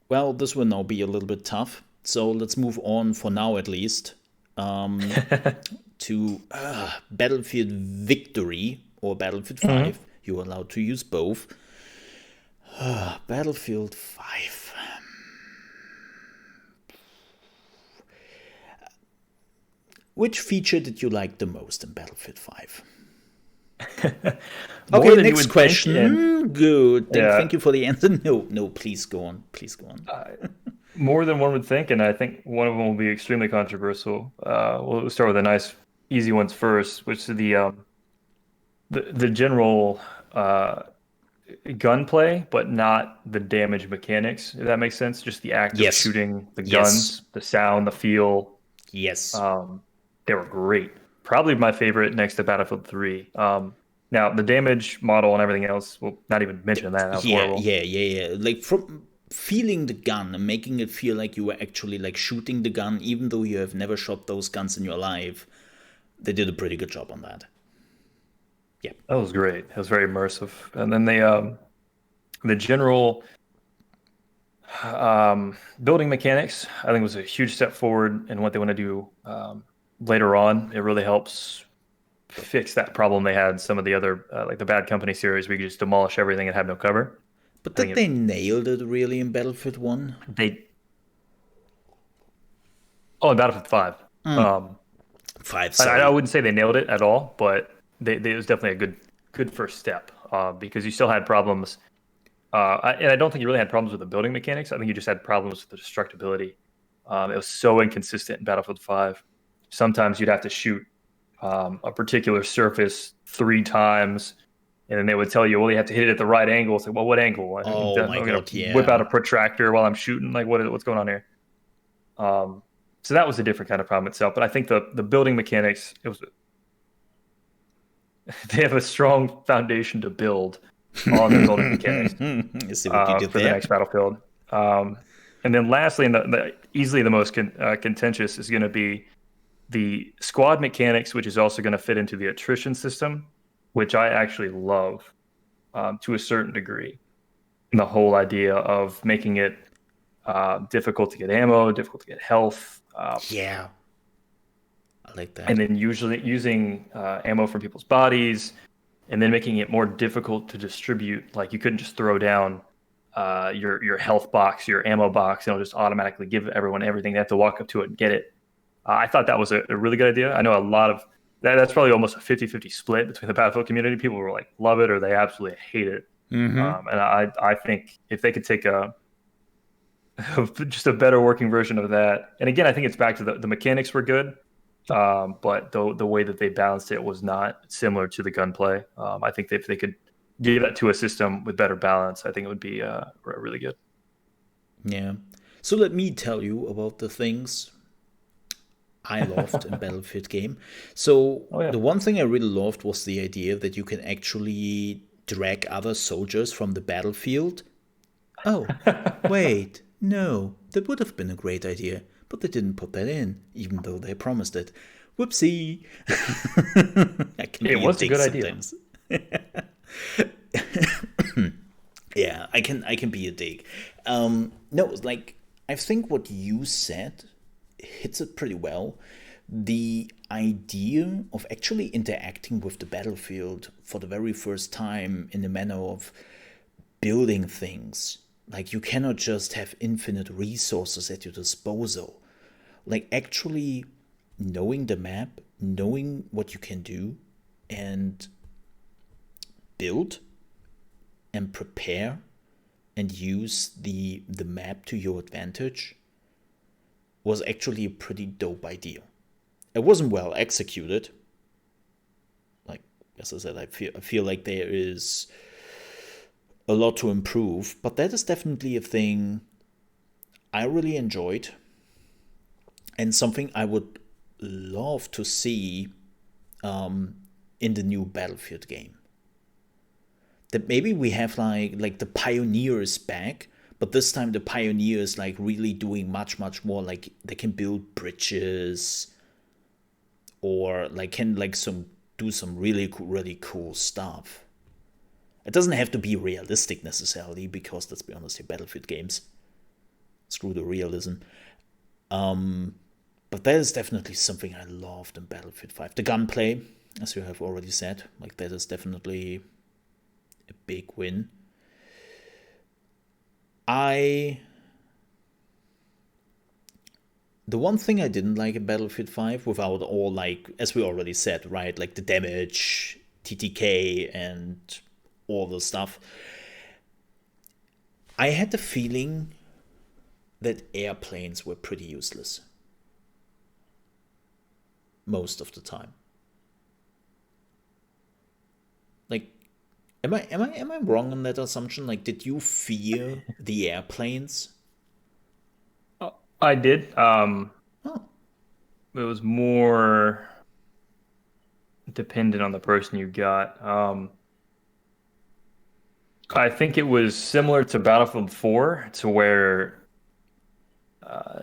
well, this will now be a little bit tough. So let's move on for now, at least, to Battlefield Victory or Battlefield 5. You're allowed to use both. Battlefield 5. Which feature did you like the most in Battlefield 5? Okay, next question. Good. Thank you for the answer. No, please go on. Please go on. More than one would think, and I think one of them will be extremely controversial. We'll start with the nice, easy ones first, which is the general gunplay, but not the damage mechanics. If that makes sense, just the act of shooting the guns, the sound, the feel. Yes. They were great. Probably my favorite next to Battlefield 3. Now, the damage model and everything else, well, not even mention that. That was horrible. Yeah. Like, from feeling the gun and making it feel like you were actually, like, shooting the gun, even though you have never shot those guns in your life, they did a pretty good job on that. Yeah. That was great. It was very immersive. And then the general building mechanics, I think, was a huge step forward in what they want to do later on. It really helps fix that problem they had in some of the other, like the Bad Company series, where you could just demolish everything and have no cover. But I did think they nailed it really in Battlefield 1? In Battlefield 5. Um, 5, I sorry. wouldn't say they nailed it at all, but it was definitely a good first step, because you still had problems. And I don't think you really had problems with the building mechanics. I think you just had problems with the destructibility. It was so inconsistent in Battlefield 5. Sometimes you'd have to shoot a particular surface 3 times, and then they would tell you, well, you have to hit it at the right angle. It's like, well, what angle? I'm Oh my going god, to whip out yeah. a protractor while I'm shooting. Like, what's going on here? So that was a different kind of problem itself. But I think the building mechanics, they have a strong foundation to build on their building mechanics You see what you did for the there? next Battlefield. And then lastly, and easily the most contentious is going to be the squad mechanics, which is also going to fit into the attrition system, which I actually love to a certain degree. And the whole idea of making it difficult to get ammo, difficult to get health, Yeah, I like that. and then usually using ammo from people's bodies, and then making it more difficult to distribute. Like you couldn't just throw down your health box, your ammo box, and it'll just automatically give everyone everything. They have to walk up to it and get it. I thought that was a really good idea. I know a lot of that's probably almost a 50-50 split between the Battlefield community. People were like love it or they absolutely hate it. And I think if they could take just a better working version of that, and again, I think it's back to the mechanics were good, but the way that they balanced it was not similar to the gunplay. I think if they could give that to a system with better balance, I think it would be really good. Yeah. So let me tell you about the things I loved in Battlefield game. So Oh yeah. the one thing I really loved was the idea that you can actually drag other soldiers from the battlefield. Oh, wait, no, that would have been a great idea, but they didn't put that in, even though they promised it. Whoopsie. I can It be a was a dick good idea. sometimes. Yeah, I can be a dick. No, like I think what you said hits it pretty well. The idea of actually interacting with the battlefield for the very first time in the manner of building things. Like you cannot just have infinite resources at your disposal. Like actually knowing the map, knowing what you can do, and build and prepare and use the map to your advantage was actually a pretty dope idea. It wasn't well executed. Like as I said, I feel like there is a lot to improve, but that is definitely a thing I really enjoyed and something I would love to see in the new Battlefield game. That maybe we have like the pioneers back, but this time the pioneers like really doing much more. Like they can build bridges, or like can like do some really cool stuff. It doesn't have to be realistic necessarily, because let's be honest, here Battlefield games, screw the realism. But that is definitely something I loved in Battlefield 5. The gunplay, as you have already said, like that is definitely a big win. The one thing I didn't like in Battlefield 5, without all, like, as we already said, right, like the damage, TTK, and all the stuff, I had the feeling that airplanes were pretty useless most of the time. Like, am I wrong on that assumption? Like, did you fear the airplanes? I did. Oh, It was more dependent on the person you got. I think it was similar to Battlefield 4, to where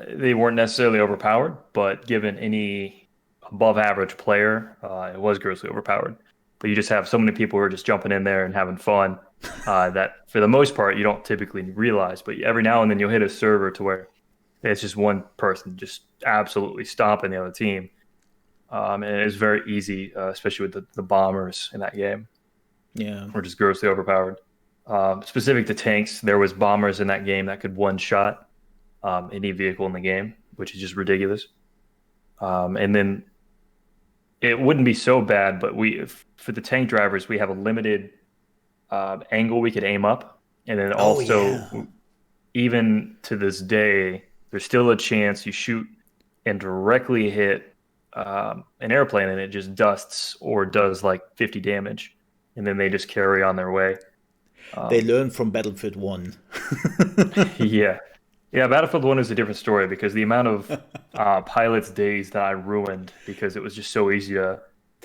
they weren't necessarily overpowered, but given any above average player, it was grossly overpowered. But you just have so many people who are just jumping in there and having fun that for the most part, you don't typically realize. But every now and then you'll hit a server to where it's just one person just absolutely stomping the other team. and it's very easy, especially with the bombers in that game, Yeah. were just grossly overpowered. Specific to tanks, there was bombers in that game that could one-shot any vehicle in the game, which is just ridiculous. And then it wouldn't be so bad, but for the tank drivers, we have a limited angle we could aim up, and then also, even to this day, there's still a chance you shoot and directly hit an airplane, and it just dusts or does like 50 damage, and then they just carry on their way. They learn from Battlefield 1. Yeah. Battlefield 1 is a different story because the amount of pilots' days that I ruined because it was just so easy to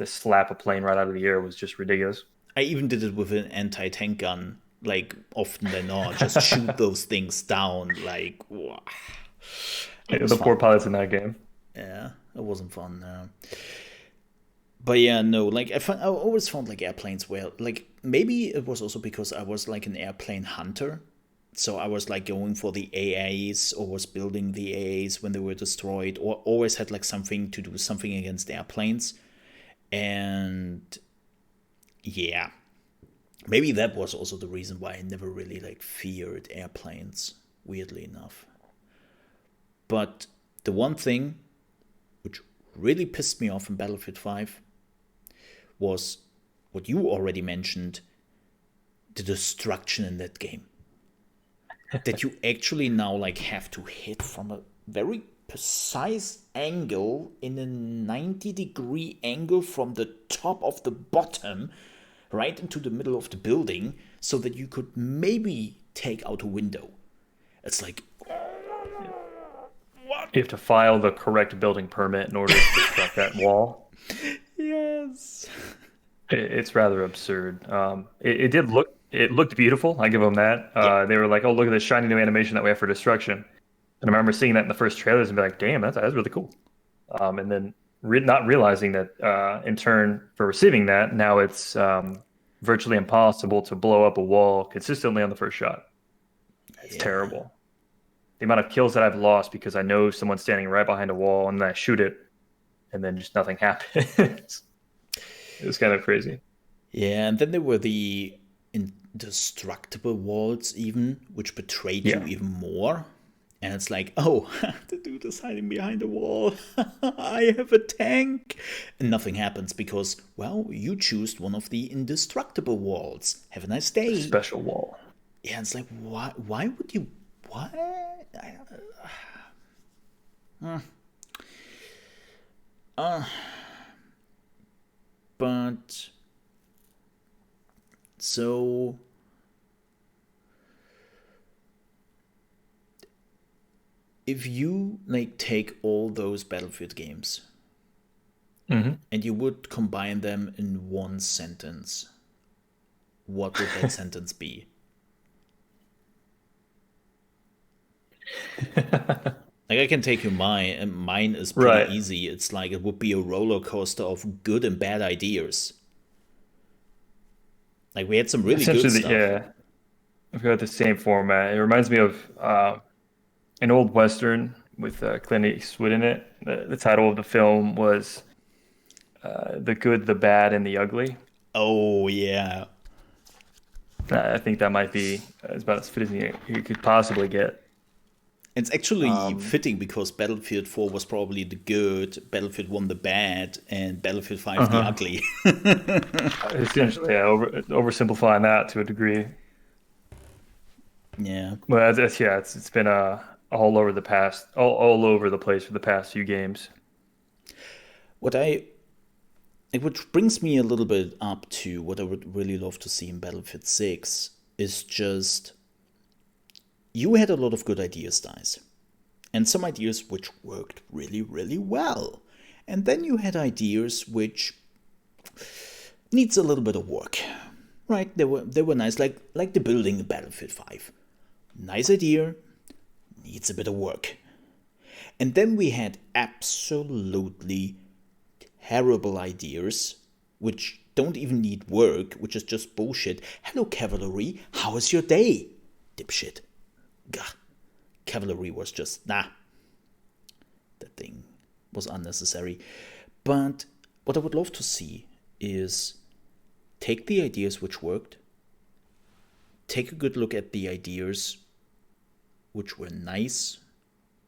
slap a plane right out of the air was just ridiculous. I even did it with an anti-tank gun, like often than not, just shoot those things down, like, wow. The poor pilots in that game. Yeah, it wasn't fun. But yeah, no, like I always found like airplanes were like, maybe it was also because I was like an airplane hunter. So I was like going for the AAs or was building the AAs when they were destroyed, or always had like something to do something against airplanes. And yeah, maybe that was also the reason why I never really like feared airplanes, weirdly enough. But the one thing which really pissed me off in Battlefield 5 was what you already mentioned, the destruction in that game. That you actually now like have to hit from a very precise angle in a 90-degree angle from the top of the bottom right into the middle of the building so that you could maybe take out a window. It's like, what? You have to file the correct building permit in order to construct that wall. Yes. It's rather absurd. It looked beautiful. I give them that. They were like, "Oh, look at this shiny new animation that we have for destruction." And I remember seeing that in the first trailers and be like, "Damn, that's really cool." And then not realizing that, in turn, for receiving that, now it's virtually impossible to blow up a wall consistently on the first shot. It's terrible. The amount of kills that I've lost because I know someone's standing right behind a wall and then I shoot it, and then just nothing happens. It was kind of crazy. Yeah, and then there were the indestructible walls even, which betrayed you even more. And it's like, oh, the dude is hiding behind a wall. I have a tank. And nothing happens because, well, you chose one of the indestructible walls. Have a nice day. Special wall. Yeah, it's like, why would you... What? But... So... If you like take all those Battlefield games and you would combine them in one sentence, what would that sentence be? Like I can take you mine, and mine is pretty easy. It's like it would be a roller coaster of good and bad ideas. Like we had some really good stuff. Yeah, I've got the same format. It reminds me of an old Western with Clint Eastwood in it. The title of the film was The Good, the Bad, and the Ugly. Oh, yeah. I think that might be about as fitting as you could possibly get. It's actually fitting because Battlefield 4 was probably the good, Battlefield 1 the bad, and Battlefield 5 the ugly. Essentially, oversimplifying that to a degree. Yeah. Well, it's been all over the place for the past few games. Which brings me a little bit up to what I would really love to see in Battlefield 6 is just you had a lot of good ideas, guys, and some ideas which worked really, really well, and then you had ideas which needs a little bit of work, right? They were nice, like the building in Battlefield 5, nice idea, needs a bit of work, and then we had absolutely terrible ideas which don't even need work, which is just bullshit. Hello, cavalry, how is your day, dipshit? Gah. Cavalry was just, nah. That thing was unnecessary. But what I would love to see is take the ideas which worked, take a good look at the ideas which were nice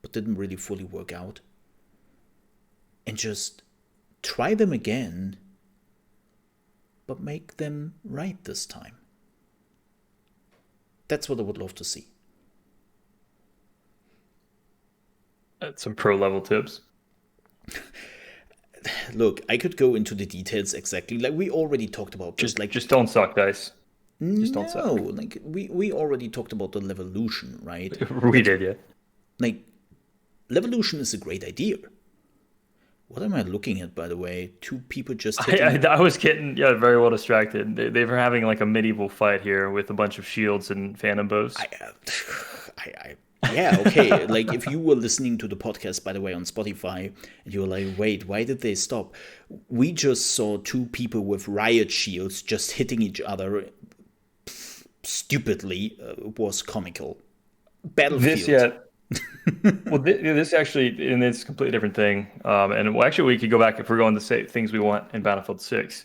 but didn't really fully work out, and just try them again, but make them right this time. That's what I would love to see. That's some pro level tips. Look, I could go into the details exactly. Like we already talked about. Just don't suck, guys. Just don't suck. No, like we already talked about the Levolution, right? We did, yeah. Like, Levolution is a great idea. What am I looking at, by the way? Two people just hitting... I was getting very well distracted. They were having like a medieval fight here with a bunch of shields and phantom bows. Yeah, okay. Like, if you were listening to the podcast, by the way, on Spotify, and you were like, wait, why did they stop? We just saw two people with riot shields just hitting each other stupidly. Was comical. Battlefield. This actually, and it's a completely different thing. Actually, we could go back if we're going to say things we want in Battlefield 6,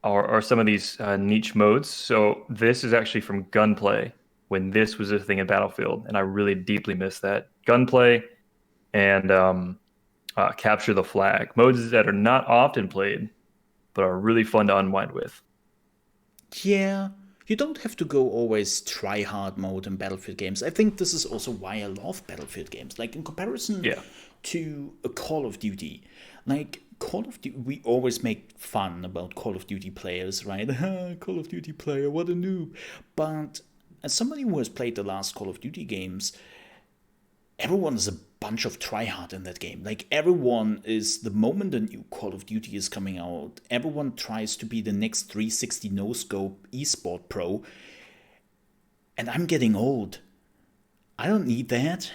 are some of these niche modes. So this is actually from Gunplay, when this was a thing in Battlefield, and I really deeply miss that. Gunplay and Capture the Flag, modes that are not often played, but are really fun to unwind with. Yeah. You don't have to go always try-hard mode in Battlefield games. I think this is also why I love Battlefield games. Like, in comparison to a Call of Duty. Like, Call of Duty, we always make fun about Call of Duty players, right? Call of Duty player, what a noob. But as somebody who has played the last Call of Duty games, everyone is a bunch of tryhard in that game. Like, everyone is, the moment a new Call of Duty is coming out, everyone tries to be the next 360 no-scope esport pro. And I'm getting old. I don't need that.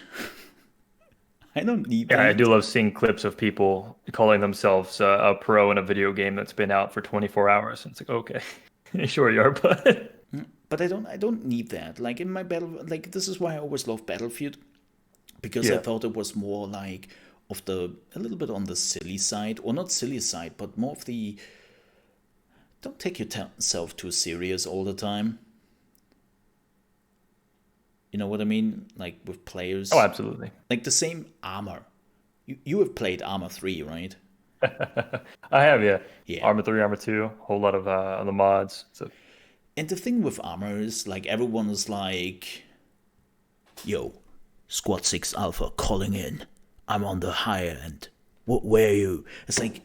I don't need that. Yeah, I do love seeing clips of people calling themselves a pro in a video game that's been out for 24 hours. And it's like, okay, sure you are, but... But I don't need that. Like, in my like, this is why I always love Battlefield. Because I thought it was more like a little bit on the silly side, or not silly side, but more of the, don't take yourself too serious all the time. You know what I mean? Like with players. Oh, absolutely. Like the same Armor. You have played Armor 3, right? I have, yeah. Armor 3, Armor 2, a whole lot of the mods. So. And the thing with Armor is, like, everyone is like, yo, Squad 6 Alpha calling in. I'm on the higher end. Where are you? It's like,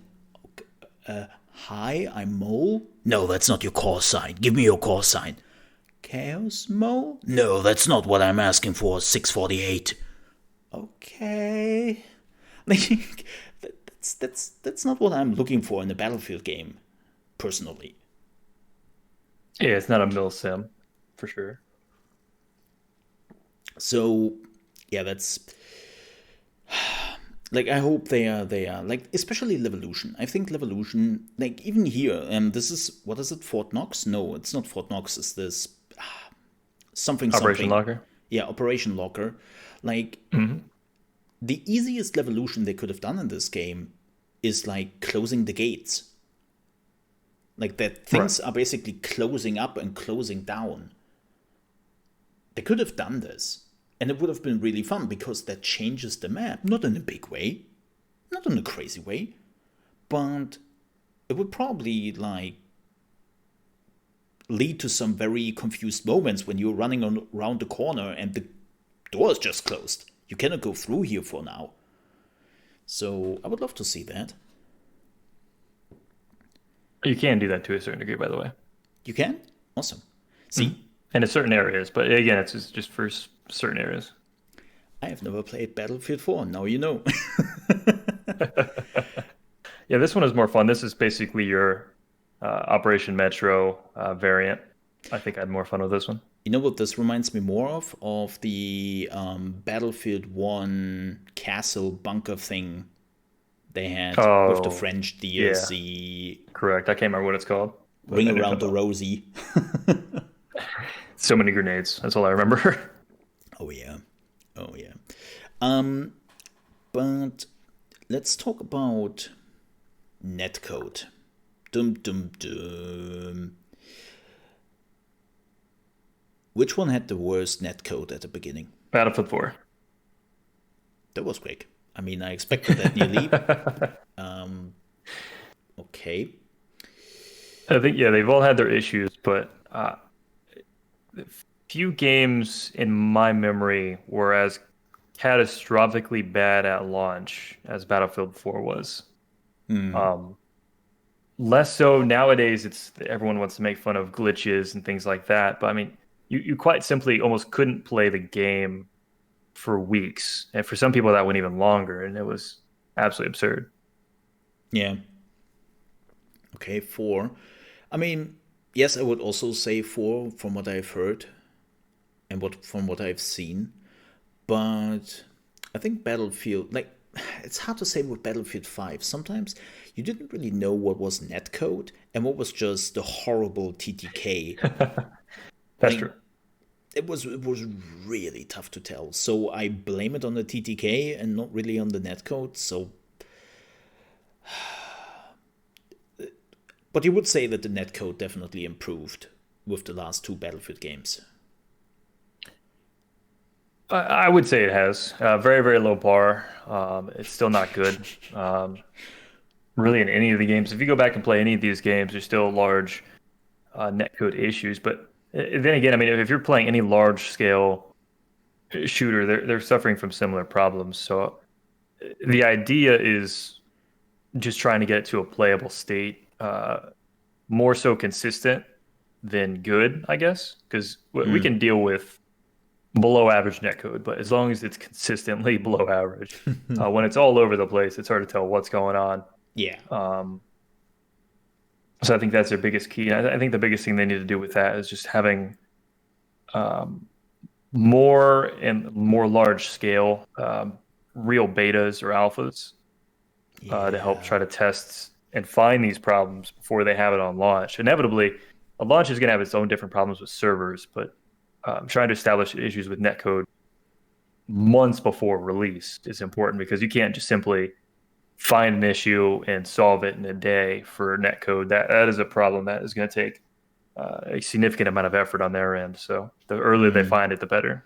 hi, I'm Mole? No, that's not your call sign. Give me your call sign. ChaosMole? No, that's not what I'm asking for. 648. Okay. Like, that's not what I'm looking for in a Battlefield game, personally. Yeah, it's not a mil sim, for sure. So, yeah, that's like, I hope they are like, especially Levolution. I think Levolution, like, even here, this is, what is it, Fort Knox? No, it's not Fort Knox. It's this something Operation Locker. Yeah, Operation Locker. Like, the easiest Levolution they could have done in this game is like closing the gates. Like, that things are basically closing up and closing down. They could have done this. And it would have been really fun, because that changes the map. Not in a big way. Not in a crazy way. But it would probably, like, lead to some very confused moments when you're running around the corner and the door is just closed. You cannot go through here for now. So I would love to see that. You can do that to a certain degree, by the way. You can? Awesome. See? And in certain areas, but again, it's just for certain areas. I have never played Battlefield 4, now you know. Yeah, this one is more fun. This is basically your Operation Metro variant. I think I had more fun with this one. You know what this reminds me more of? Of the Battlefield 1 castle bunker thing they had with the French DLC. Yeah. Correct. I can't remember what it's called. Ring Around the Rosie. So many grenades. That's all I remember. Oh, yeah. But let's talk about Netcode. Dum dum dum. Which one had the worst netcode at the beginning? Battlefield 4. That was quick. I mean, I expected that nearly. Okay. I think, yeah, they've all had their issues, but few games in my memory were as catastrophically bad at launch as Battlefield 4 was. Less so nowadays. It's everyone wants to make fun of glitches and things like that, but I mean, you quite simply almost couldn't play the game for weeks, and for some people that went even longer, and it was absolutely absurd. Yeah. Okay, 4. I mean, yes, I would also say 4 from what I've heard and from what I've seen. But I think Battlefield, like, it's hard to say with Battlefield 5. Sometimes you didn't really know what was netcode and what was just the horrible TTK. That's Like, true. it was really tough to tell. So I blame it on the TTK and not really on the netcode. So, but you would say that the netcode definitely improved with the last 2 Battlefield games. I would say it has very, very low bar. It's still not good. Really, in any of the games, if you go back and play any of these games, there's still large netcode issues. But then again, I mean, if you're playing any large scale shooter, they're suffering from similar problems. So the idea is just trying to get it to a playable state, more so consistent than good, I guess, because we can deal with below average netcode, but as long as it's consistently below average, when it's all over the place, it's hard to tell what's going on. Yeah. So I think that's their biggest key. And I think the biggest thing they need to do with that is just having more and more large scale real betas or alphas to help try to test and find these problems before they have it on launch. Inevitably, a launch is going to have its own different problems with servers, but trying to establish issues with netcode months before release is important, because you can't just simply find an issue and solve it in a day for netcode. That is a problem that is going to take a significant amount of effort on their end. So the earlier they find it, the better.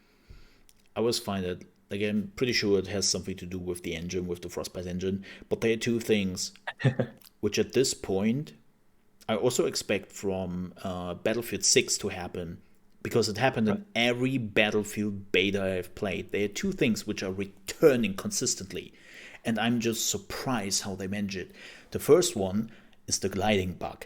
I always find it, like, I'm pretty sure it has something to do with the engine, with the Frostbite engine. But there are 2 things which at this point I also expect from Battlefield 6 to happen, because it happened in every Battlefield beta I've played. There are 2 things which are returning consistently, and I'm just surprised how they manage it. The first one is the gliding bug,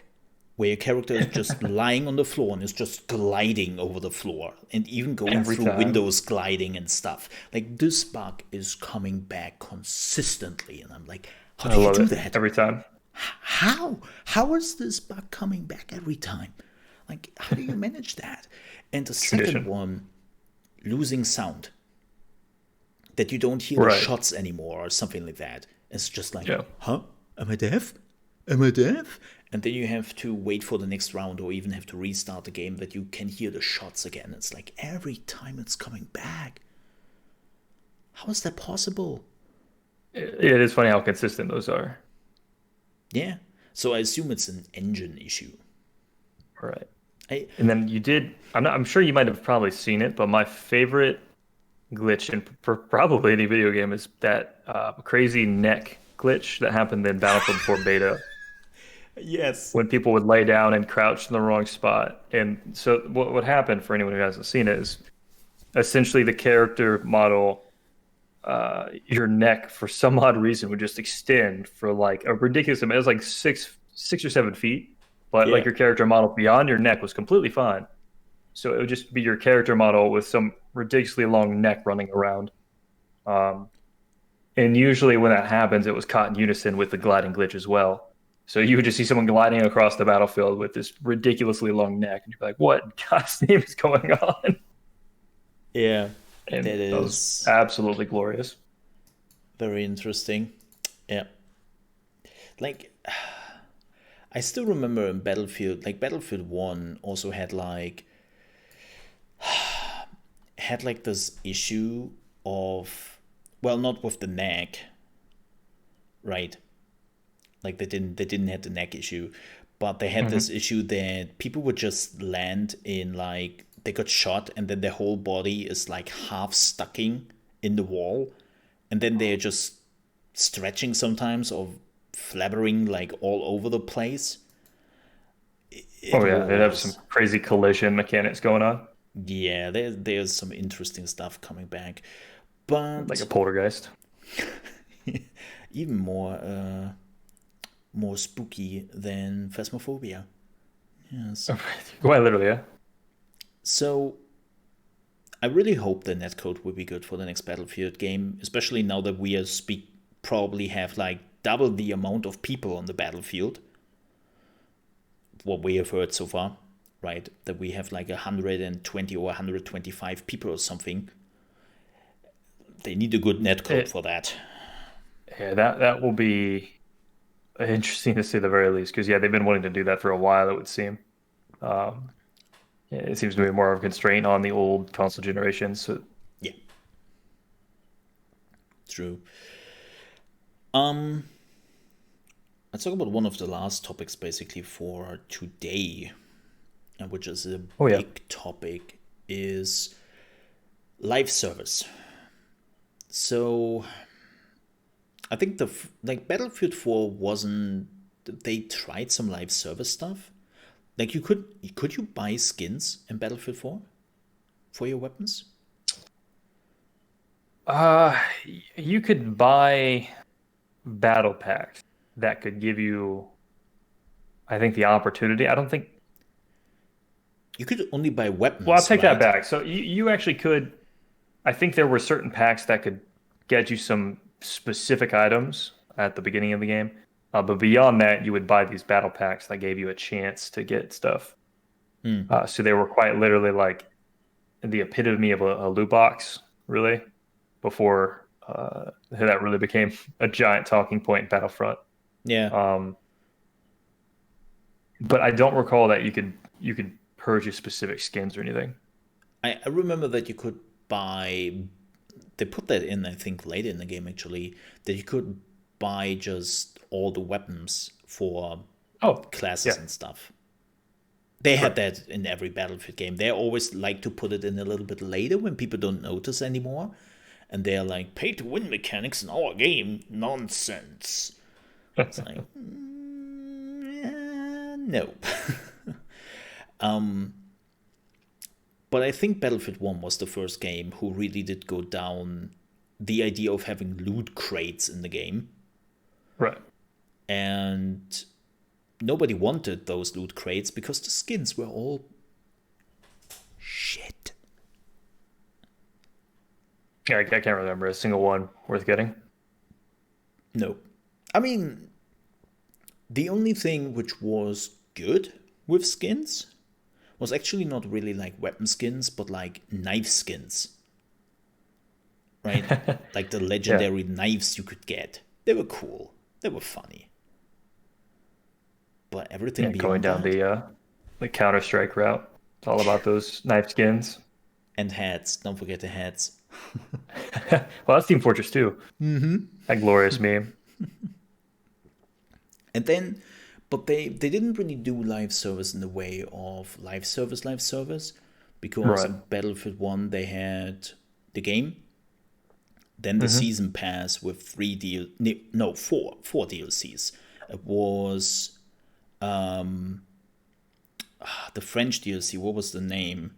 where your character is just lying on the floor and is just gliding over the floor, and even going through windows gliding and stuff. Like, this bug is coming back consistently, and I'm like, how do you do that? Every time. How? How is this bug coming back every time? Like, how do you manage that? And the second one, losing sound. That you don't hear the shots anymore or something like that. It's just like, huh? Am I deaf? Am I deaf? And then you have to wait for the next round, or even have to restart the game, that you can hear the shots again. It's like every time it's coming back. How is that possible? It is funny how consistent those are. Yeah. So I assume it's an engine issue. Right. And then I'm sure you might have probably seen it, but my favorite glitch in probably any video game is that crazy neck glitch that happened in Battlefield 4 beta. Yes. When people would lay down and crouch in the wrong spot. And so what happened, for anyone who hasn't seen it, is essentially the character model, your neck for some odd reason would just extend for like a ridiculous amount. It was like 6 or 7 feet, but like your character model beyond your neck was completely fine. So it would just be your character model with some ridiculously long neck running around. And usually when that happens, it was caught in unison with the gliding glitch as well. So you would just see someone gliding across the battlefield with this ridiculously long neck, and you'd be like, "What in God's name is going on?" Yeah, and that was absolutely glorious. Very interesting. Yeah. Like, I still remember in Battlefield 1 also had this issue of, well, not with the neck, right? Like they didn't have the neck issue, but they had this issue that people would just land in like they got shot and then their whole body is like half stucking in the wall, and then they're just stretching sometimes or flabbering like all over the place. Oh yeah, they have some crazy collision mechanics going on, Yeah, there's some interesting stuff coming back, like a but poltergeist. even more spooky than Phasmophobia. Yes. Quite literally, yeah. So I really hope the netcode will be good for the next Battlefield game, especially now that we probably have like double the amount of people on the battlefield. What we have heard so far, right? That we have like 120 or 125 people or something. They need a good netcode for that. Yeah, that will be interesting to say the very least, because yeah, they've been wanting to do that for a while, it would seem. Um, yeah, it seems to be more of a constraint on the old console generations. So Yeah, true. Um, let's talk about one of the last topics basically for today, and which is a oh yeah, big topic, is live service. So I think like Battlefield 4 wasn't. They tried some live service stuff. Like could you buy skins in Battlefield 4 for your weapons? uh, you could buy battle packs that could give you, I think, the opportunity. I don't think. You could only buy Well, I'll weapons, take that right? back. So you actually could. I think there were certain packs that could get you some specific items at the beginning of the game. But beyond that, you would buy these battle packs that gave you a chance to get stuff. So they were quite literally like the epitome of a loot box, really, before that really became a giant talking point in Battlefront. Yeah. Um, but I don't recall that you could purchase specific skins or anything. I remember that you could buy. They put that in, I think, later in the game actually, that you could buy just all the weapons for Oh, classes yeah, and stuff. They had correct. that in every Battlefield game. They always like to put it in a little bit later when people don't notice anymore. And they're like, pay to win mechanics in our game. Nonsense. It's like, no. But I think Battlefield 1 was the first game who really did go down the idea of having loot crates in the game. Right. And nobody wanted those loot crates because the skins were all shit. Yeah, I can't remember a single one worth getting. No. I mean, the only thing which was good with skins was actually not really like weapon skins, but like knife skins, right? Like the Yeah, legendary knives you could get. They were cool. They were funny. But everything yeah, going beyond down that, the Counter-Strike route. It's all about those knife skins. and hats. Don't forget the hats. Well, that's Team Fortress 2. That glorious meme. And then, but they didn't really do live service in the way of live service, because Right. in Battlefield 1 they had the game, then the season pass with four DLCs. It was the French DLC. What was the name?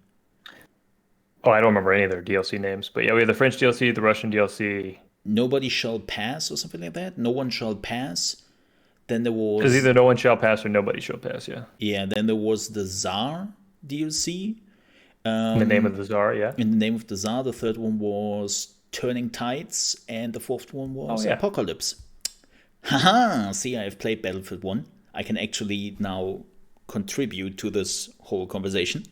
Oh, I don't remember any of their DLC names, but yeah, we had the French DLC, the Russian DLC. Nobody shall pass or something like that. No one shall pass. Then there Because was either no one shall pass or nobody shall pass, yeah. yeah. Then there was the Tsar DLC. In the name of the Czar, yeah. In the name of the Tsar. The third one was Turning Tides, and the fourth one Oh was yeah. Apocalypse. Haha! See, I've played Battlefield 1. I can actually now contribute to this whole conversation.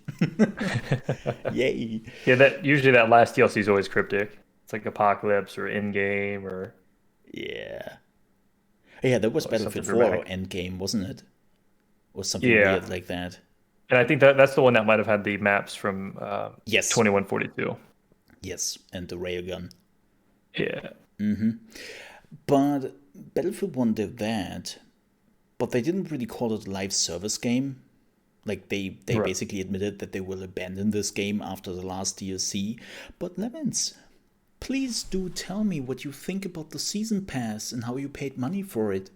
Yay! Yeah, that usually that last DLC is always cryptic. It's like Apocalypse or In Game or Yeah. Yeah, that was always something Battlefield 4 or dramatic. Endgame, wasn't it? Or something Yeah. weird like that. And I think that's the one that might have had the maps from Yes. 2142. Yes. And the railgun. Yeah. But Battlefield 1 did that. but they didn't really call it a live service game. Like they Right. basically admitted that they will abandon this game after the last DLC. But Lemons, please do tell me what you think about the season pass and how you paid money for it.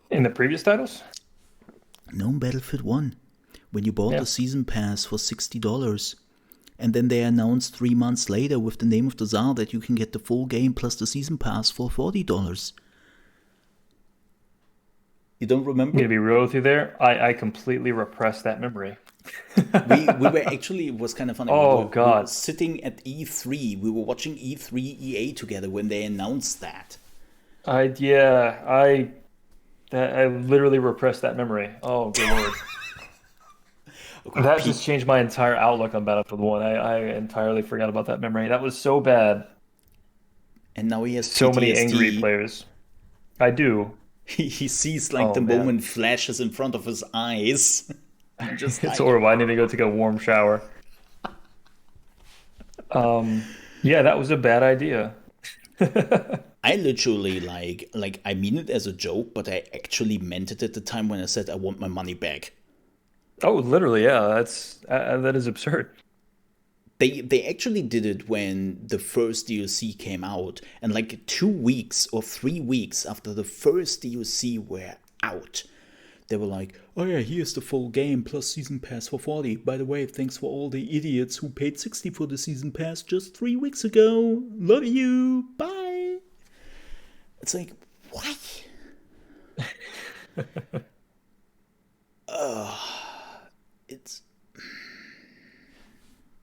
In the previous titles? No, Battlefield 1. When you bought Yeah. the season pass for $60. And then they announced 3 months later with the name of the Tsar that you can get the full game plus the season pass for $40. You don't remember? I'm gonna be real with you there. I completely repressed that memory. we were actually, it was kind of funny. Oh, we were God. sitting at E3. We were watching E3 EA together when they announced that. I literally repressed that memory. Oh, good lord. That just changed my entire outlook on Battlefield 1. I entirely forgot about that memory. That was so bad. And now he has So many PTSD. angry players. I do. He sees like Oh, the man. moment flashes in front of his eyes. And just It's like, horrible. I need to go take a warm shower. Yeah, that was a bad idea. I literally like I mean it as a joke, but I actually meant it at the time when I said I want my money back. Oh, literally, yeah. That is absurd. They actually did it when the first DLC came out, and like 2 weeks or 3 weeks after the first DLC were out, they were like, "Oh yeah, here's the full game plus season pass for $40. By the way, thanks for all the idiots who paid $60 for the season pass just 3 weeks ago. Love you. Bye." It's like, what? It's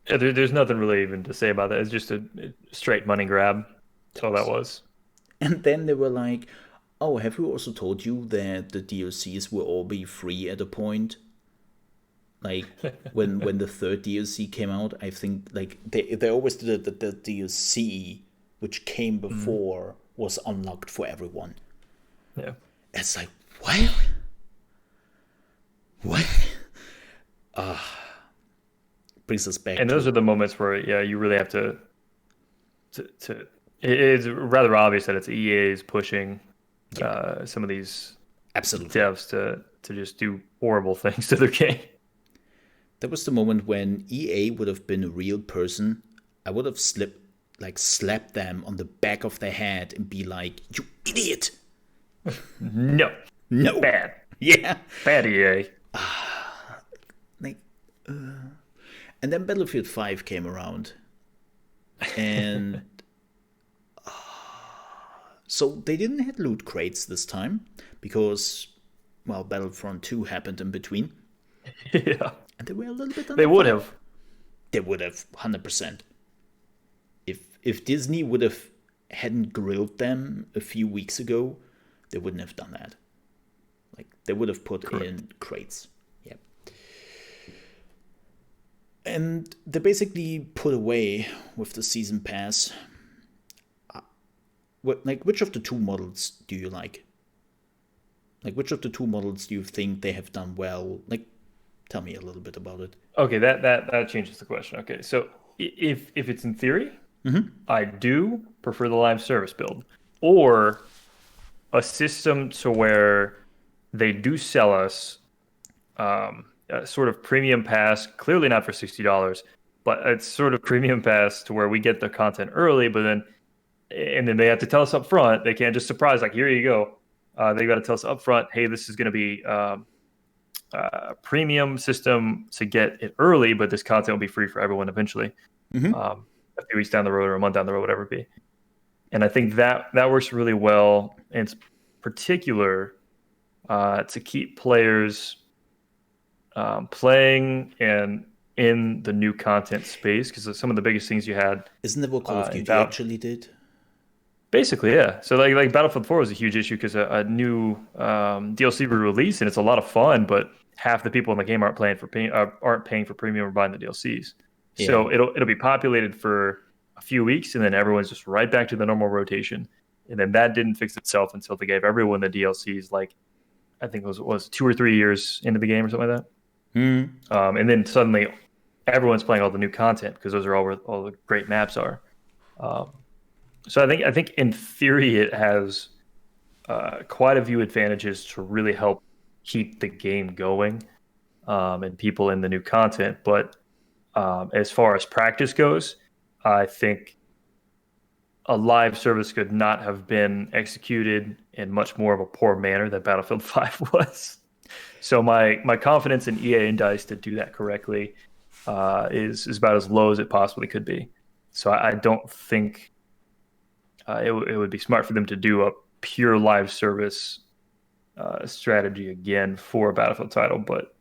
Yeah, there's nothing really even to say about that. It's just a straight money grab. That's all that was. And then they were like, "Oh, have we also told you that the DLCs will all be free at a point?" Like when the third DLC came out, I think like they always did it that the DLC which came before was unlocked for everyone. Yeah. It's like, what? What? Brings us back And to those are the moments where, yeah, you really have to it's rather obvious that it's EA's pushing some of these absolutely. devs to just do horrible things to their game. That was the moment when EA would have been a real person. I would have slapped them on the back of their head and be like, "You idiot!" No. No. Bad. Yeah. Bad EA. Like, and then Battlefield 5 came around. And so they didn't have loot crates this time because, well, Battlefront 2 happened in between. Yeah. And they were a little bit They would have. They would have 100%. If Disney would have hadn't grilled them a few weeks ago, they wouldn't have done that. Like they would have put in crates. Yep. And they basically put away with the season pass. Which of the two models do you like? Like which of the two models do you think they have done well? Like, tell me a little bit about it. Okay, that changes the question. Okay, so if it's in theory, I do prefer the live service build, or a system to where they do sell us a sort of premium pass, clearly not for $60, but it's sort of premium pass to where we get the content early, but then they have to tell us up front. They can't just surprise, like, here you go. They got to tell us up front, hey, this is going to be a premium system to get it early, but this content will be free for everyone eventually. A few weeks down the road or a month down the road, whatever it be. And I think that works really well, in particular, to keep players playing and in the new content space, because some of the biggest things you had. Isn't that what Call of Duty actually did? Basically, yeah. So like Battlefield 4 was a huge issue because a new DLC was released, and it's a lot of fun, but half the people in the game aren't paying for premium or buying the DLCs. Yeah. So it'll be populated for a few weeks, and then everyone's just right back to the normal rotation. And then that didn't fix itself until they gave everyone the DLCs, like I think it was 2 or 3 years into the game or something like that. And then suddenly everyone's playing all the new content because those are all where all the great maps are. So I think in theory it has quite a few advantages to really help keep the game going, and people in the new content. But as far as practice goes, I think a live service could not have been executed in much more of a poor manner than Battlefield 5 was. So my confidence in EA and DICE to do that correctly is about as low as it possibly could be. So I don't think it would be smart for them to do a pure live service strategy again for a Battlefield title, but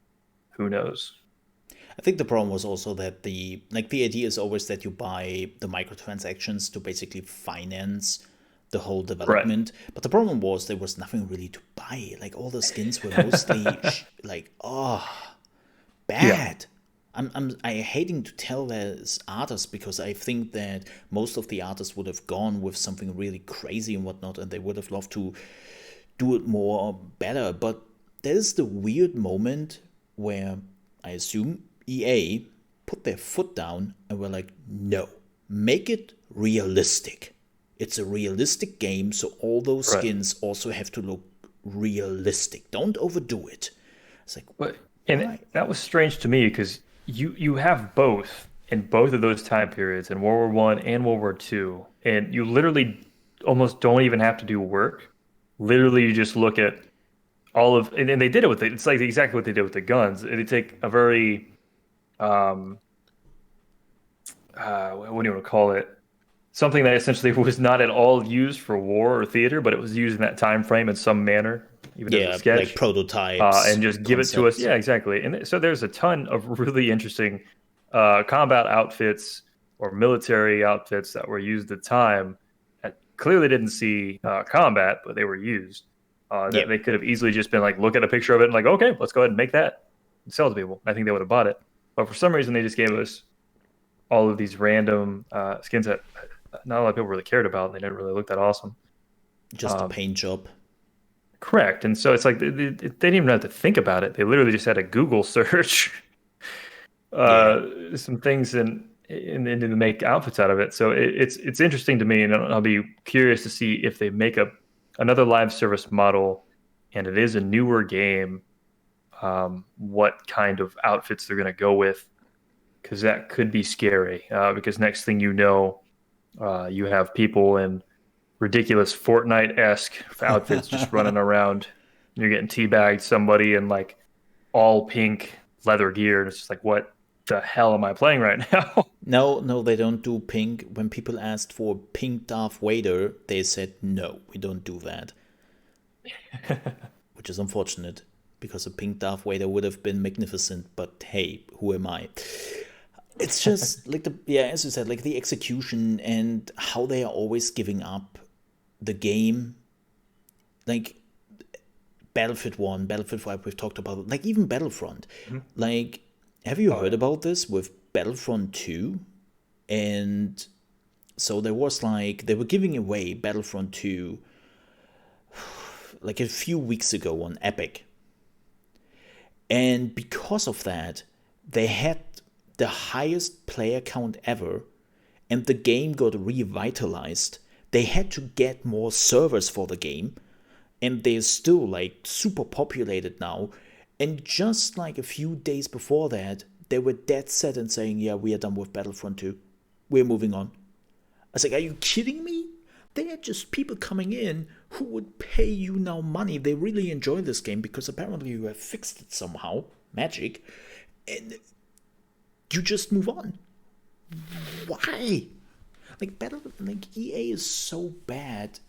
who knows? I think the problem was also that the idea is always that you buy the microtransactions to basically finance the whole development. Right. But the problem was there was nothing really to buy. Like all the skins were mostly bad. Yeah. I hating to tell as artists because I think that most of the artists would have gone with something really crazy and whatnot, and they would have loved to do it more better. But there's the weird moment where I assume EA put their foot down and were like, no, make it realistic. It's a realistic game, so all those skins also have to look realistic. Don't overdo it. It's like, that was strange to me because you have both in both of those time periods in World War I and World War II, and you literally almost don't even have to do work. Literally, you just look at all of, and they did it with it. It's like exactly what they did with the guns. They take a very what do you want to call it? Something that essentially was not at all used for war or theater, but it was used in that time frame in some manner, even as a sketch, like prototypes, and just give it to us. Yeah, exactly. And so there's a ton of really interesting combat outfits or military outfits that were used at the time that clearly didn't see combat, but they were used. That they could have easily just been like, look at a picture of it and like, okay, let's go ahead and make that and sell it to people. I think they would have bought it. But for some reason, they just gave us all of these random skins that not a lot of people really cared about. And they didn't really look that awesome. Just a paint job. Correct. And so it's like they didn't even have to think about it. They literally just had a Google search some things and to make outfits out of it. So it's interesting to me, and I'll be curious to see if they make another live service model and it is a newer game, what kind of outfits they're going to go with, because that could be scary. Because next thing you know, you have people in ridiculous Fortnite-esque outfits just running around. You're getting teabagged somebody in like all pink leather gear, and it's just like, what the hell am I playing right now? No, they don't do pink. When people asked for pink Darth Vader, they said no, we don't do that. Which is unfortunate, because a pink Darth Vader would have been magnificent, but hey, who am I? It's just like as you said, like the execution and how they are always giving up the game. Like Battlefield 1, Battlefield 5, we've talked about it. Like even Battlefront. Mm-hmm. Like, have you heard about this with Battlefront 2? And so there was like, they were giving away Battlefront 2 like a few weeks ago on Epic. And because of that, they had the highest player count ever, and the game got revitalized. They had to get more servers for the game, and they're still like super populated now. And just like a few days before that, they were dead set and saying, yeah, we are done with Battlefront 2. We're moving on. I was like, are you kidding me? They are just people coming in who would pay you now money. They really enjoy this game because apparently you have fixed it somehow. Magic. And you just move on. Why? Like EA is so bad,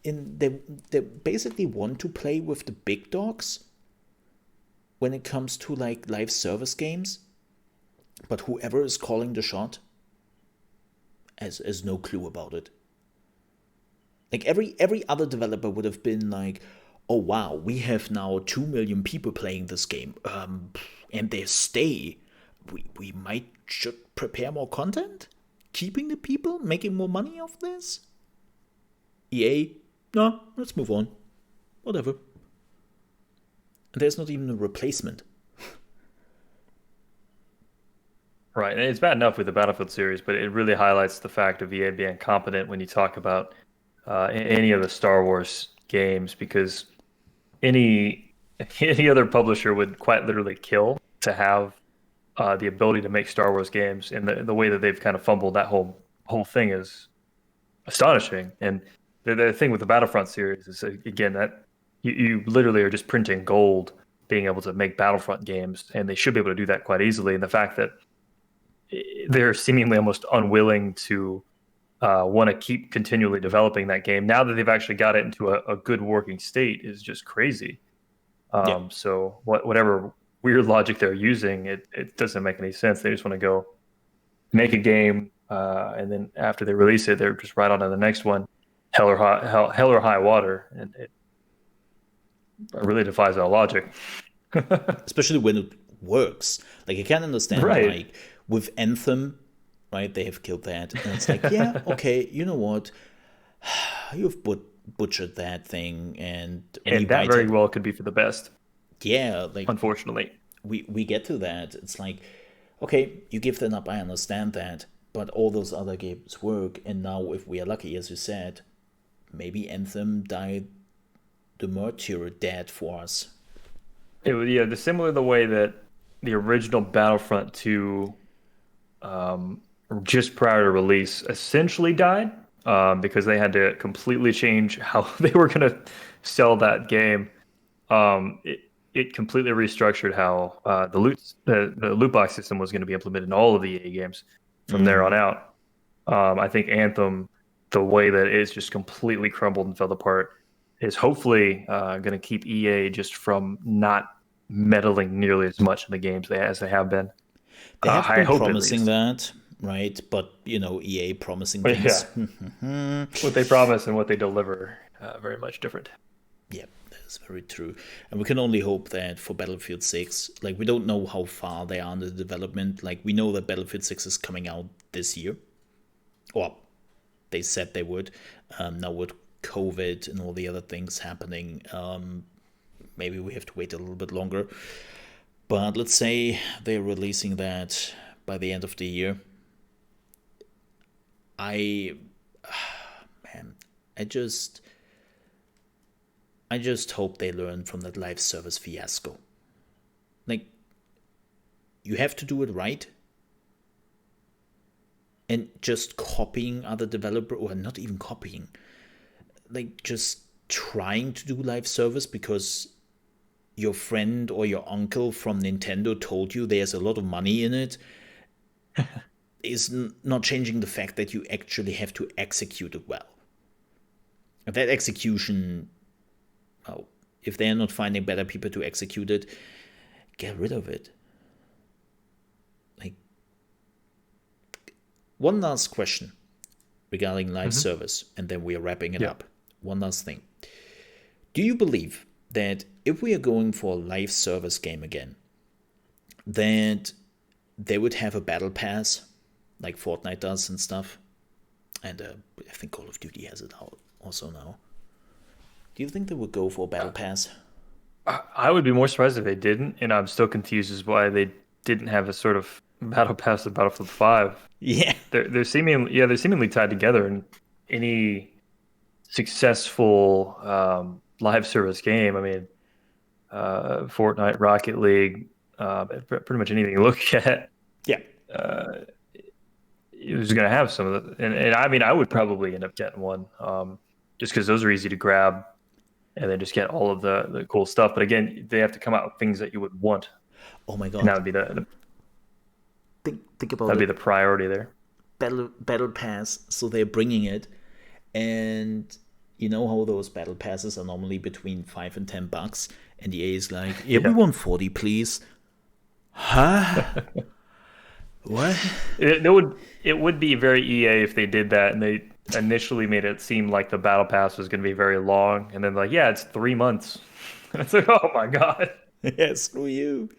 and they basically want to play with the big dogs when it comes to like live service games, but whoever is calling the shot has no clue about it. Like every other developer would have been like, oh wow, we have now 2 million people playing this game, and they stay. We should prepare more content, keeping the people, making more money off this. EA, no, let's move on. Whatever. And there's not even a replacement. Right, and it's bad enough with the Battlefield series, but it really highlights the fact of EA being competent when you talk about any of the Star Wars games because any other publisher would quite literally kill to have the ability to make Star Wars games, and the way that they've kind of fumbled that whole thing is astonishing. And the thing with the Battlefront series is, again, that you literally are just printing gold being able to make Battlefront games, and they should be able to do that quite easily. And the fact that they're seemingly almost unwilling to want to keep continually developing that game now that they've actually got it into a good working state is just crazy. So whatever weird logic they're using, it doesn't make any sense. They just want to go make a game, and then after they release it, they're just right on to the next one, hell or high water, and it really defies our logic. Especially when it works. Like, I can't understand, Right. like, with Anthem, right, they have killed that, and it's like, yeah, okay, you know what? You've butchered that thing, and And that very well could be for the best, yeah, like, unfortunately. we get to that. It's like, okay, you give that up, I understand that, but all those other games work, and now if we are lucky, as you said, maybe Anthem died the martyr dead for us. It was, yeah, similar the way that the original Battlefront 2, just prior to release, essentially died because they had to completely change how they were going to sell that game. It completely restructured how the loot box system was going to be implemented in all of the EA games from there on out. I think Anthem, the way that it's just completely crumbled and fell apart, is hopefully going to keep EA just from not meddling nearly as much in the games as they have been. They have I been hope, promising that, right? But, EA promising But things. yeah, what they promise and what they deliver, very much different. Yeah, that is very true. And we can only hope that for Battlefield 6, like, we don't know how far they are in the development. Like, we know that Battlefield 6 is coming out this year. Or they said they would. Now with COVID and all the other things happening, maybe we have to wait a little bit longer. But let's say they're releasing that by the end of the year. I just hope they learn from that live service fiasco. Like, you have to do it right. And just copying other developer, or not even copying, like, just trying to do live service because your friend or your uncle from Nintendo told you there's a lot of money in it is not changing the fact that you actually have to execute it well. And that execution, well, if they're not finding better people to execute it, get rid of it. Like, one last question regarding live service, and then we are wrapping it up. One last thing. Do you believe that if we are going for a live service game again, that they would have a battle pass like Fortnite does and stuff? And I think Call of Duty has it out also now. Do you think they would go for a battle pass? I would be more surprised if they didn't, and I'm still confused as why they didn't have a sort of battle pass of Battlefield 5. Yeah. They're seemingly tied together, and any successful live service game, I mean, Fortnite, Rocket League, pretty much anything you look at, Yeah. it was going to have some of the, and I mean, I would probably end up getting one, just because those are easy to grab, and then just get all of the cool stuff. But again, they have to come out with things that you would want. Oh my god. And that would be think about that'd it. be the priority there. Battle pass, so they're bringing it, and you know how those battle passes are normally between $5 and $10, and the EA is like, yeah, we want 40, please. Huh? What? It would be very EA if they did that, and they initially made it seem like the battle pass was going to be very long, and then like, yeah, it's 3 months. It's like, oh my god. Yeah, screw you.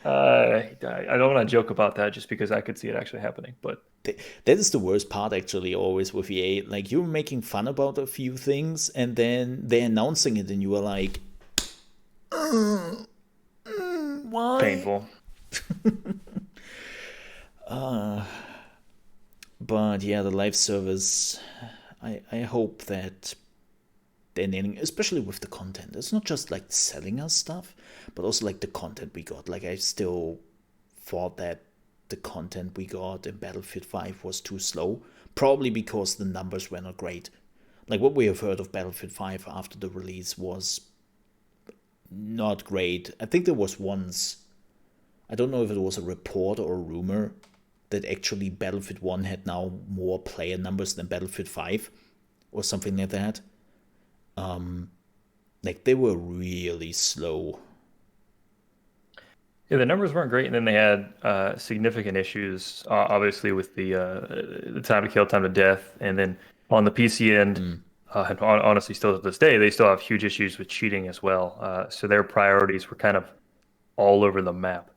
I don't want to joke about that just because I could see it actually happening, but That is the worst part, actually, always with EA. Like, you're making fun about a few things, and then they're announcing it, and you are like, why? painful. But yeah, the live service, I hope that they're nailing, especially with the content. It's not just like selling us stuff, but also like the content we got. Like I still thought that the content we got in Battlefield 5 was too slow, probably because the numbers were not great. Like what we have heard of Battlefield 5 after the release was not great. I think there was once, I don't know if it was a report or a rumor, that actually Battlefield 1 had now more player numbers than Battlefield 5 or something like that. Like they were really slow. Yeah, the numbers weren't great, and then they had significant issues, obviously with the time to kill, time to death, and then on the PC end, and honestly, still to this day, they still have huge issues with cheating as well. So their priorities were kind of all over the map.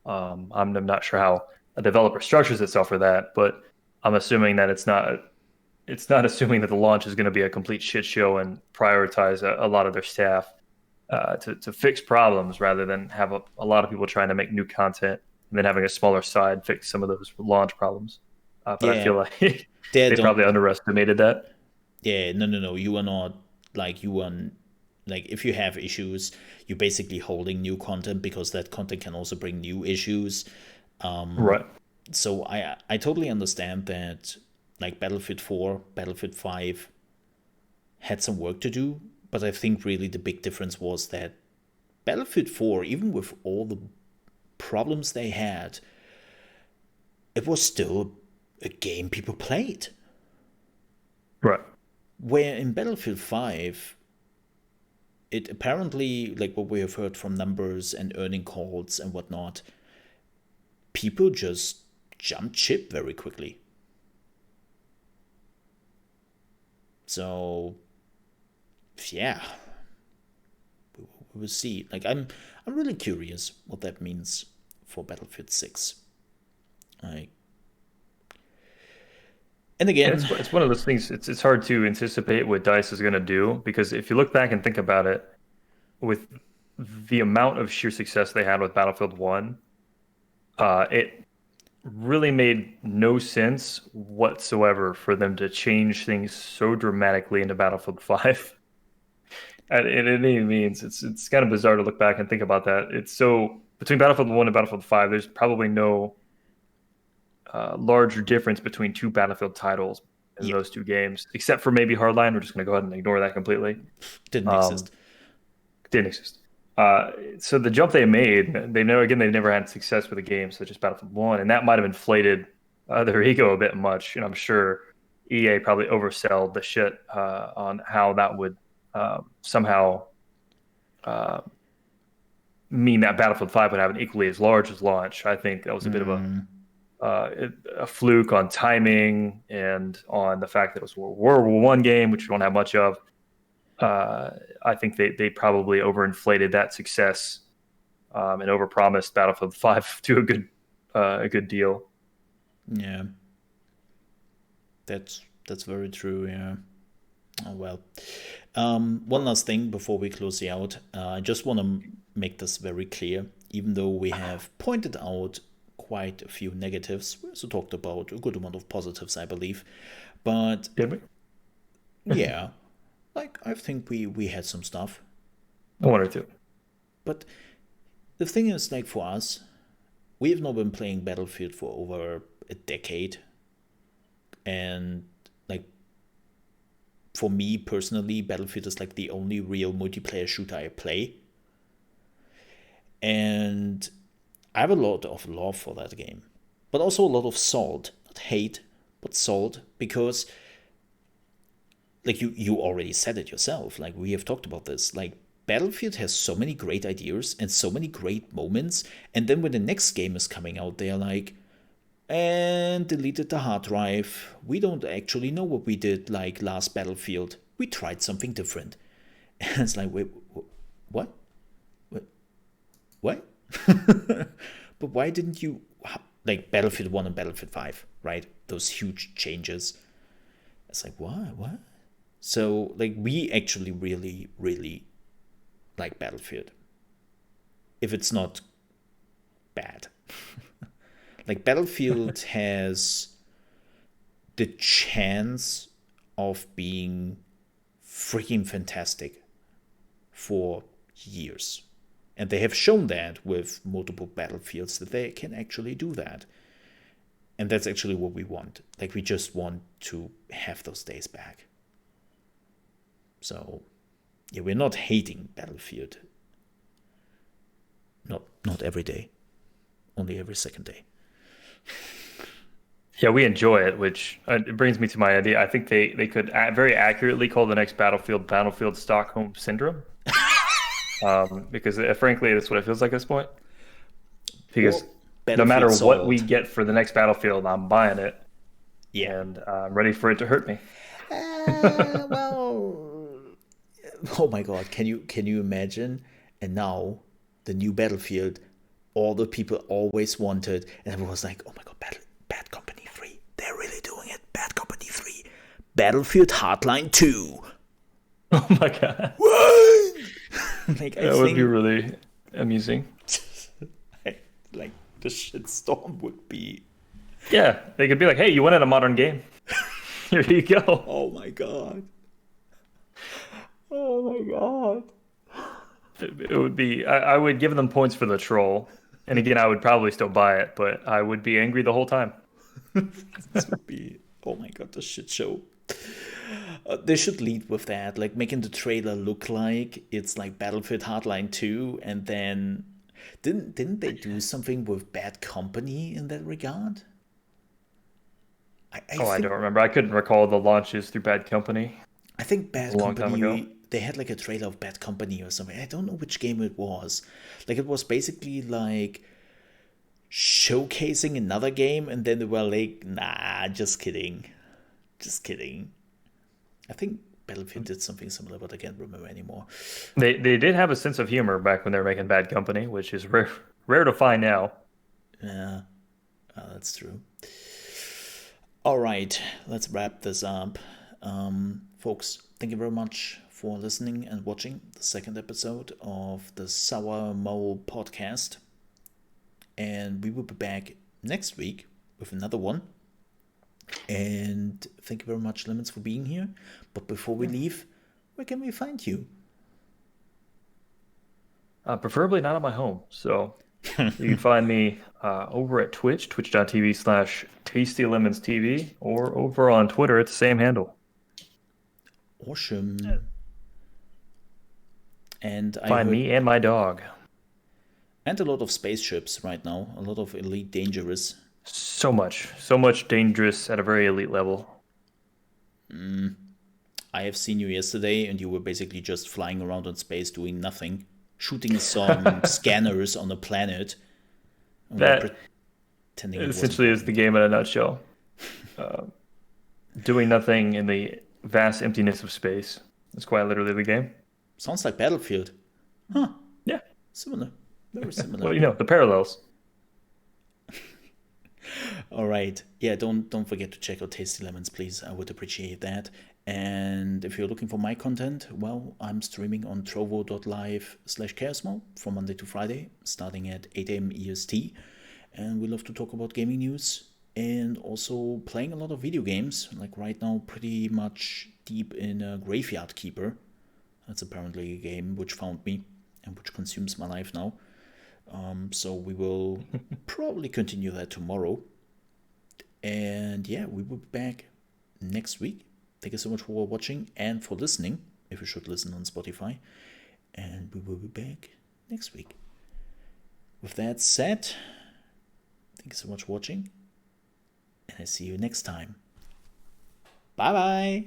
I'm not sure how a developer structures itself for that, but I'm assuming that it's not assuming that the launch is going to be a complete shit show and prioritize a lot of their staff to fix problems rather than have a lot of people trying to make new content and then having a smaller side fix some of those launch problems. But I feel like they probably underestimated that. Yeah, no. You are not like if you have issues, you're basically holding new content because that content can also bring new issues. Right. So I totally understand that like Battlefield 4, Battlefield 5 had some work to do, but I think really the big difference was that Battlefield 4, even with all the problems they had, it was still a game people played. Right. Where in Battlefield 5, it apparently, like what we have heard from numbers and earning calls and whatnot, people just jumped ship very quickly. So, yeah, we will see. Like I'm really curious what that means for Battlefield 6. And again, and it's one of those things. It's hard to anticipate what DICE is going to do, because if you look back and think about it, with the amount of sheer success they had with Battlefield 1, it really made no sense whatsoever for them to change things so dramatically into Battlefield 5. In any means, it's kind of bizarre to look back and think about that. It's so between Battlefield 1 and Battlefield 5, there's probably no larger difference between two Battlefield titles in those two games, except for maybe Hardline. We're just going to go ahead and ignore that completely. Didn't exist. Didn't exist. So the jump they made, they've never had success with a game such as Battlefield 1, and that might have inflated their ego a bit much. And I'm sure EA probably oversold the shit on how that would somehow mean that Battlefield 5 would have an equally as large as launch. I think that was a bit of a fluke on timing and on the fact that it was a World War I game, which we don't have much of. I think they probably overinflated that success and overpromised Battlefield 5 to a good deal. Yeah, that's very true. Yeah. Oh well. One last thing before we close the out. I just want to make this very clear. Even though we have pointed out quite a few negatives, we also talked about a good amount of positives, I believe. But did we? Yeah. Like, I think we had some stuff. One or two. But the thing is, like, for us, we have now been playing Battlefield for over a decade. And, like, for me personally, Battlefield is, like, the only real multiplayer shooter I play. And I have a lot of love for that game. But also a lot of salt. Not hate, but salt. Because like you already said it yourself, like we have talked about this, like Battlefield has so many great ideas and so many great moments, and then when the next game is coming out, they're like, and deleted the hard drive. We don't actually know what we did like last Battlefield. We tried something different. And it's like, wait, what? What? But why didn't you, like Battlefield 1 and Battlefield 5, right? Those huge changes. It's like, what? So, like, we actually really, really like Battlefield. If it's not bad. Like, Battlefield has the chance of being freaking fantastic for years. And they have shown that with multiple Battlefields that they can actually do that. And that's actually what we want. Like, we just want to have those days back. So, yeah, we're not hating Battlefield. Not every day. Only every second day. Yeah, we enjoy it, which it brings me to my idea. I think they could very accurately call the next Battlefield Stockholm Syndrome. Because frankly, that's what it feels like at this point. Because no matter what we get for the next Battlefield, I'm buying it. Yeah. And I'm ready for it to hurt me. Well, oh my God, can you imagine? And now the new Battlefield, all the people always wanted, and everyone was like, oh my God, Bad Company 3, they're really doing it. Bad Company 3, Battlefield Hardline 2. Oh my God. What? Like, that would be really amusing. Like, the shitstorm would be. Yeah, they could be like, hey, you wanted a modern game. Here you go. Oh my God. Oh my God. It would be, I would give them points for the troll. And again, I would probably still buy it, but I would be angry the whole time. This would be, oh my God, the shit show. They should lead with that, like making the trailer look like it's like Battlefield Hardline 2, and then didn't they do something with Bad Company in that regard? I don't remember. I couldn't recall the launches through Bad Company. I think Bad A long time ago. Company, they had like a trailer of Bad Company or something. I don't know which game it was. Like, it was basically like showcasing another game, and then they were like, nah, just kidding. Just kidding. I think Battlefield did something similar, but I can't remember anymore. They did have a sense of humor back when they were making Bad Company, which is rare to find now. Yeah, that's true. All right, let's wrap this up. Folks, thank you very much for listening and watching the second episode of the SourMole Podcast. And we will be back next week with another one. And thank you very much, Lemons, for being here. But before we leave, where can we find you? Preferably not at my home. So you can find me over at Twitch, twitch.tv/TastyLemonsTV, or over on Twitter at the same handle. Awesome. And Find me and my dog. And a lot of spaceships right now. A lot of Elite Dangerous. So much dangerous at a very elite level. I have seen you yesterday, and you were basically just flying around in space doing nothing, shooting some scanners on a planet. That essentially is the game in a nutshell. Doing nothing in the vast emptiness of space. That's quite literally the game. Sounds like Battlefield. Huh. Yeah. Similar. Very similar. Well, the parallels. All right. Yeah, don't forget to check out Tasty Lemons, please. I would appreciate that. And if you're looking for my content, well, I'm streaming on trovo.live/ChaosMole from Monday to Friday, starting at 8 a.m. EST. And we love to talk about gaming news and also playing a lot of video games. Like right now, pretty much deep in Graveyard Keeper. That's apparently a game which found me and which consumes my life now. So we will probably continue that tomorrow. And yeah, we will be back next week. Thank you so much for watching and for listening, if you should listen on Spotify. And we will be back next week. With that said, thank you so much for watching. And I see you next time. Bye-bye.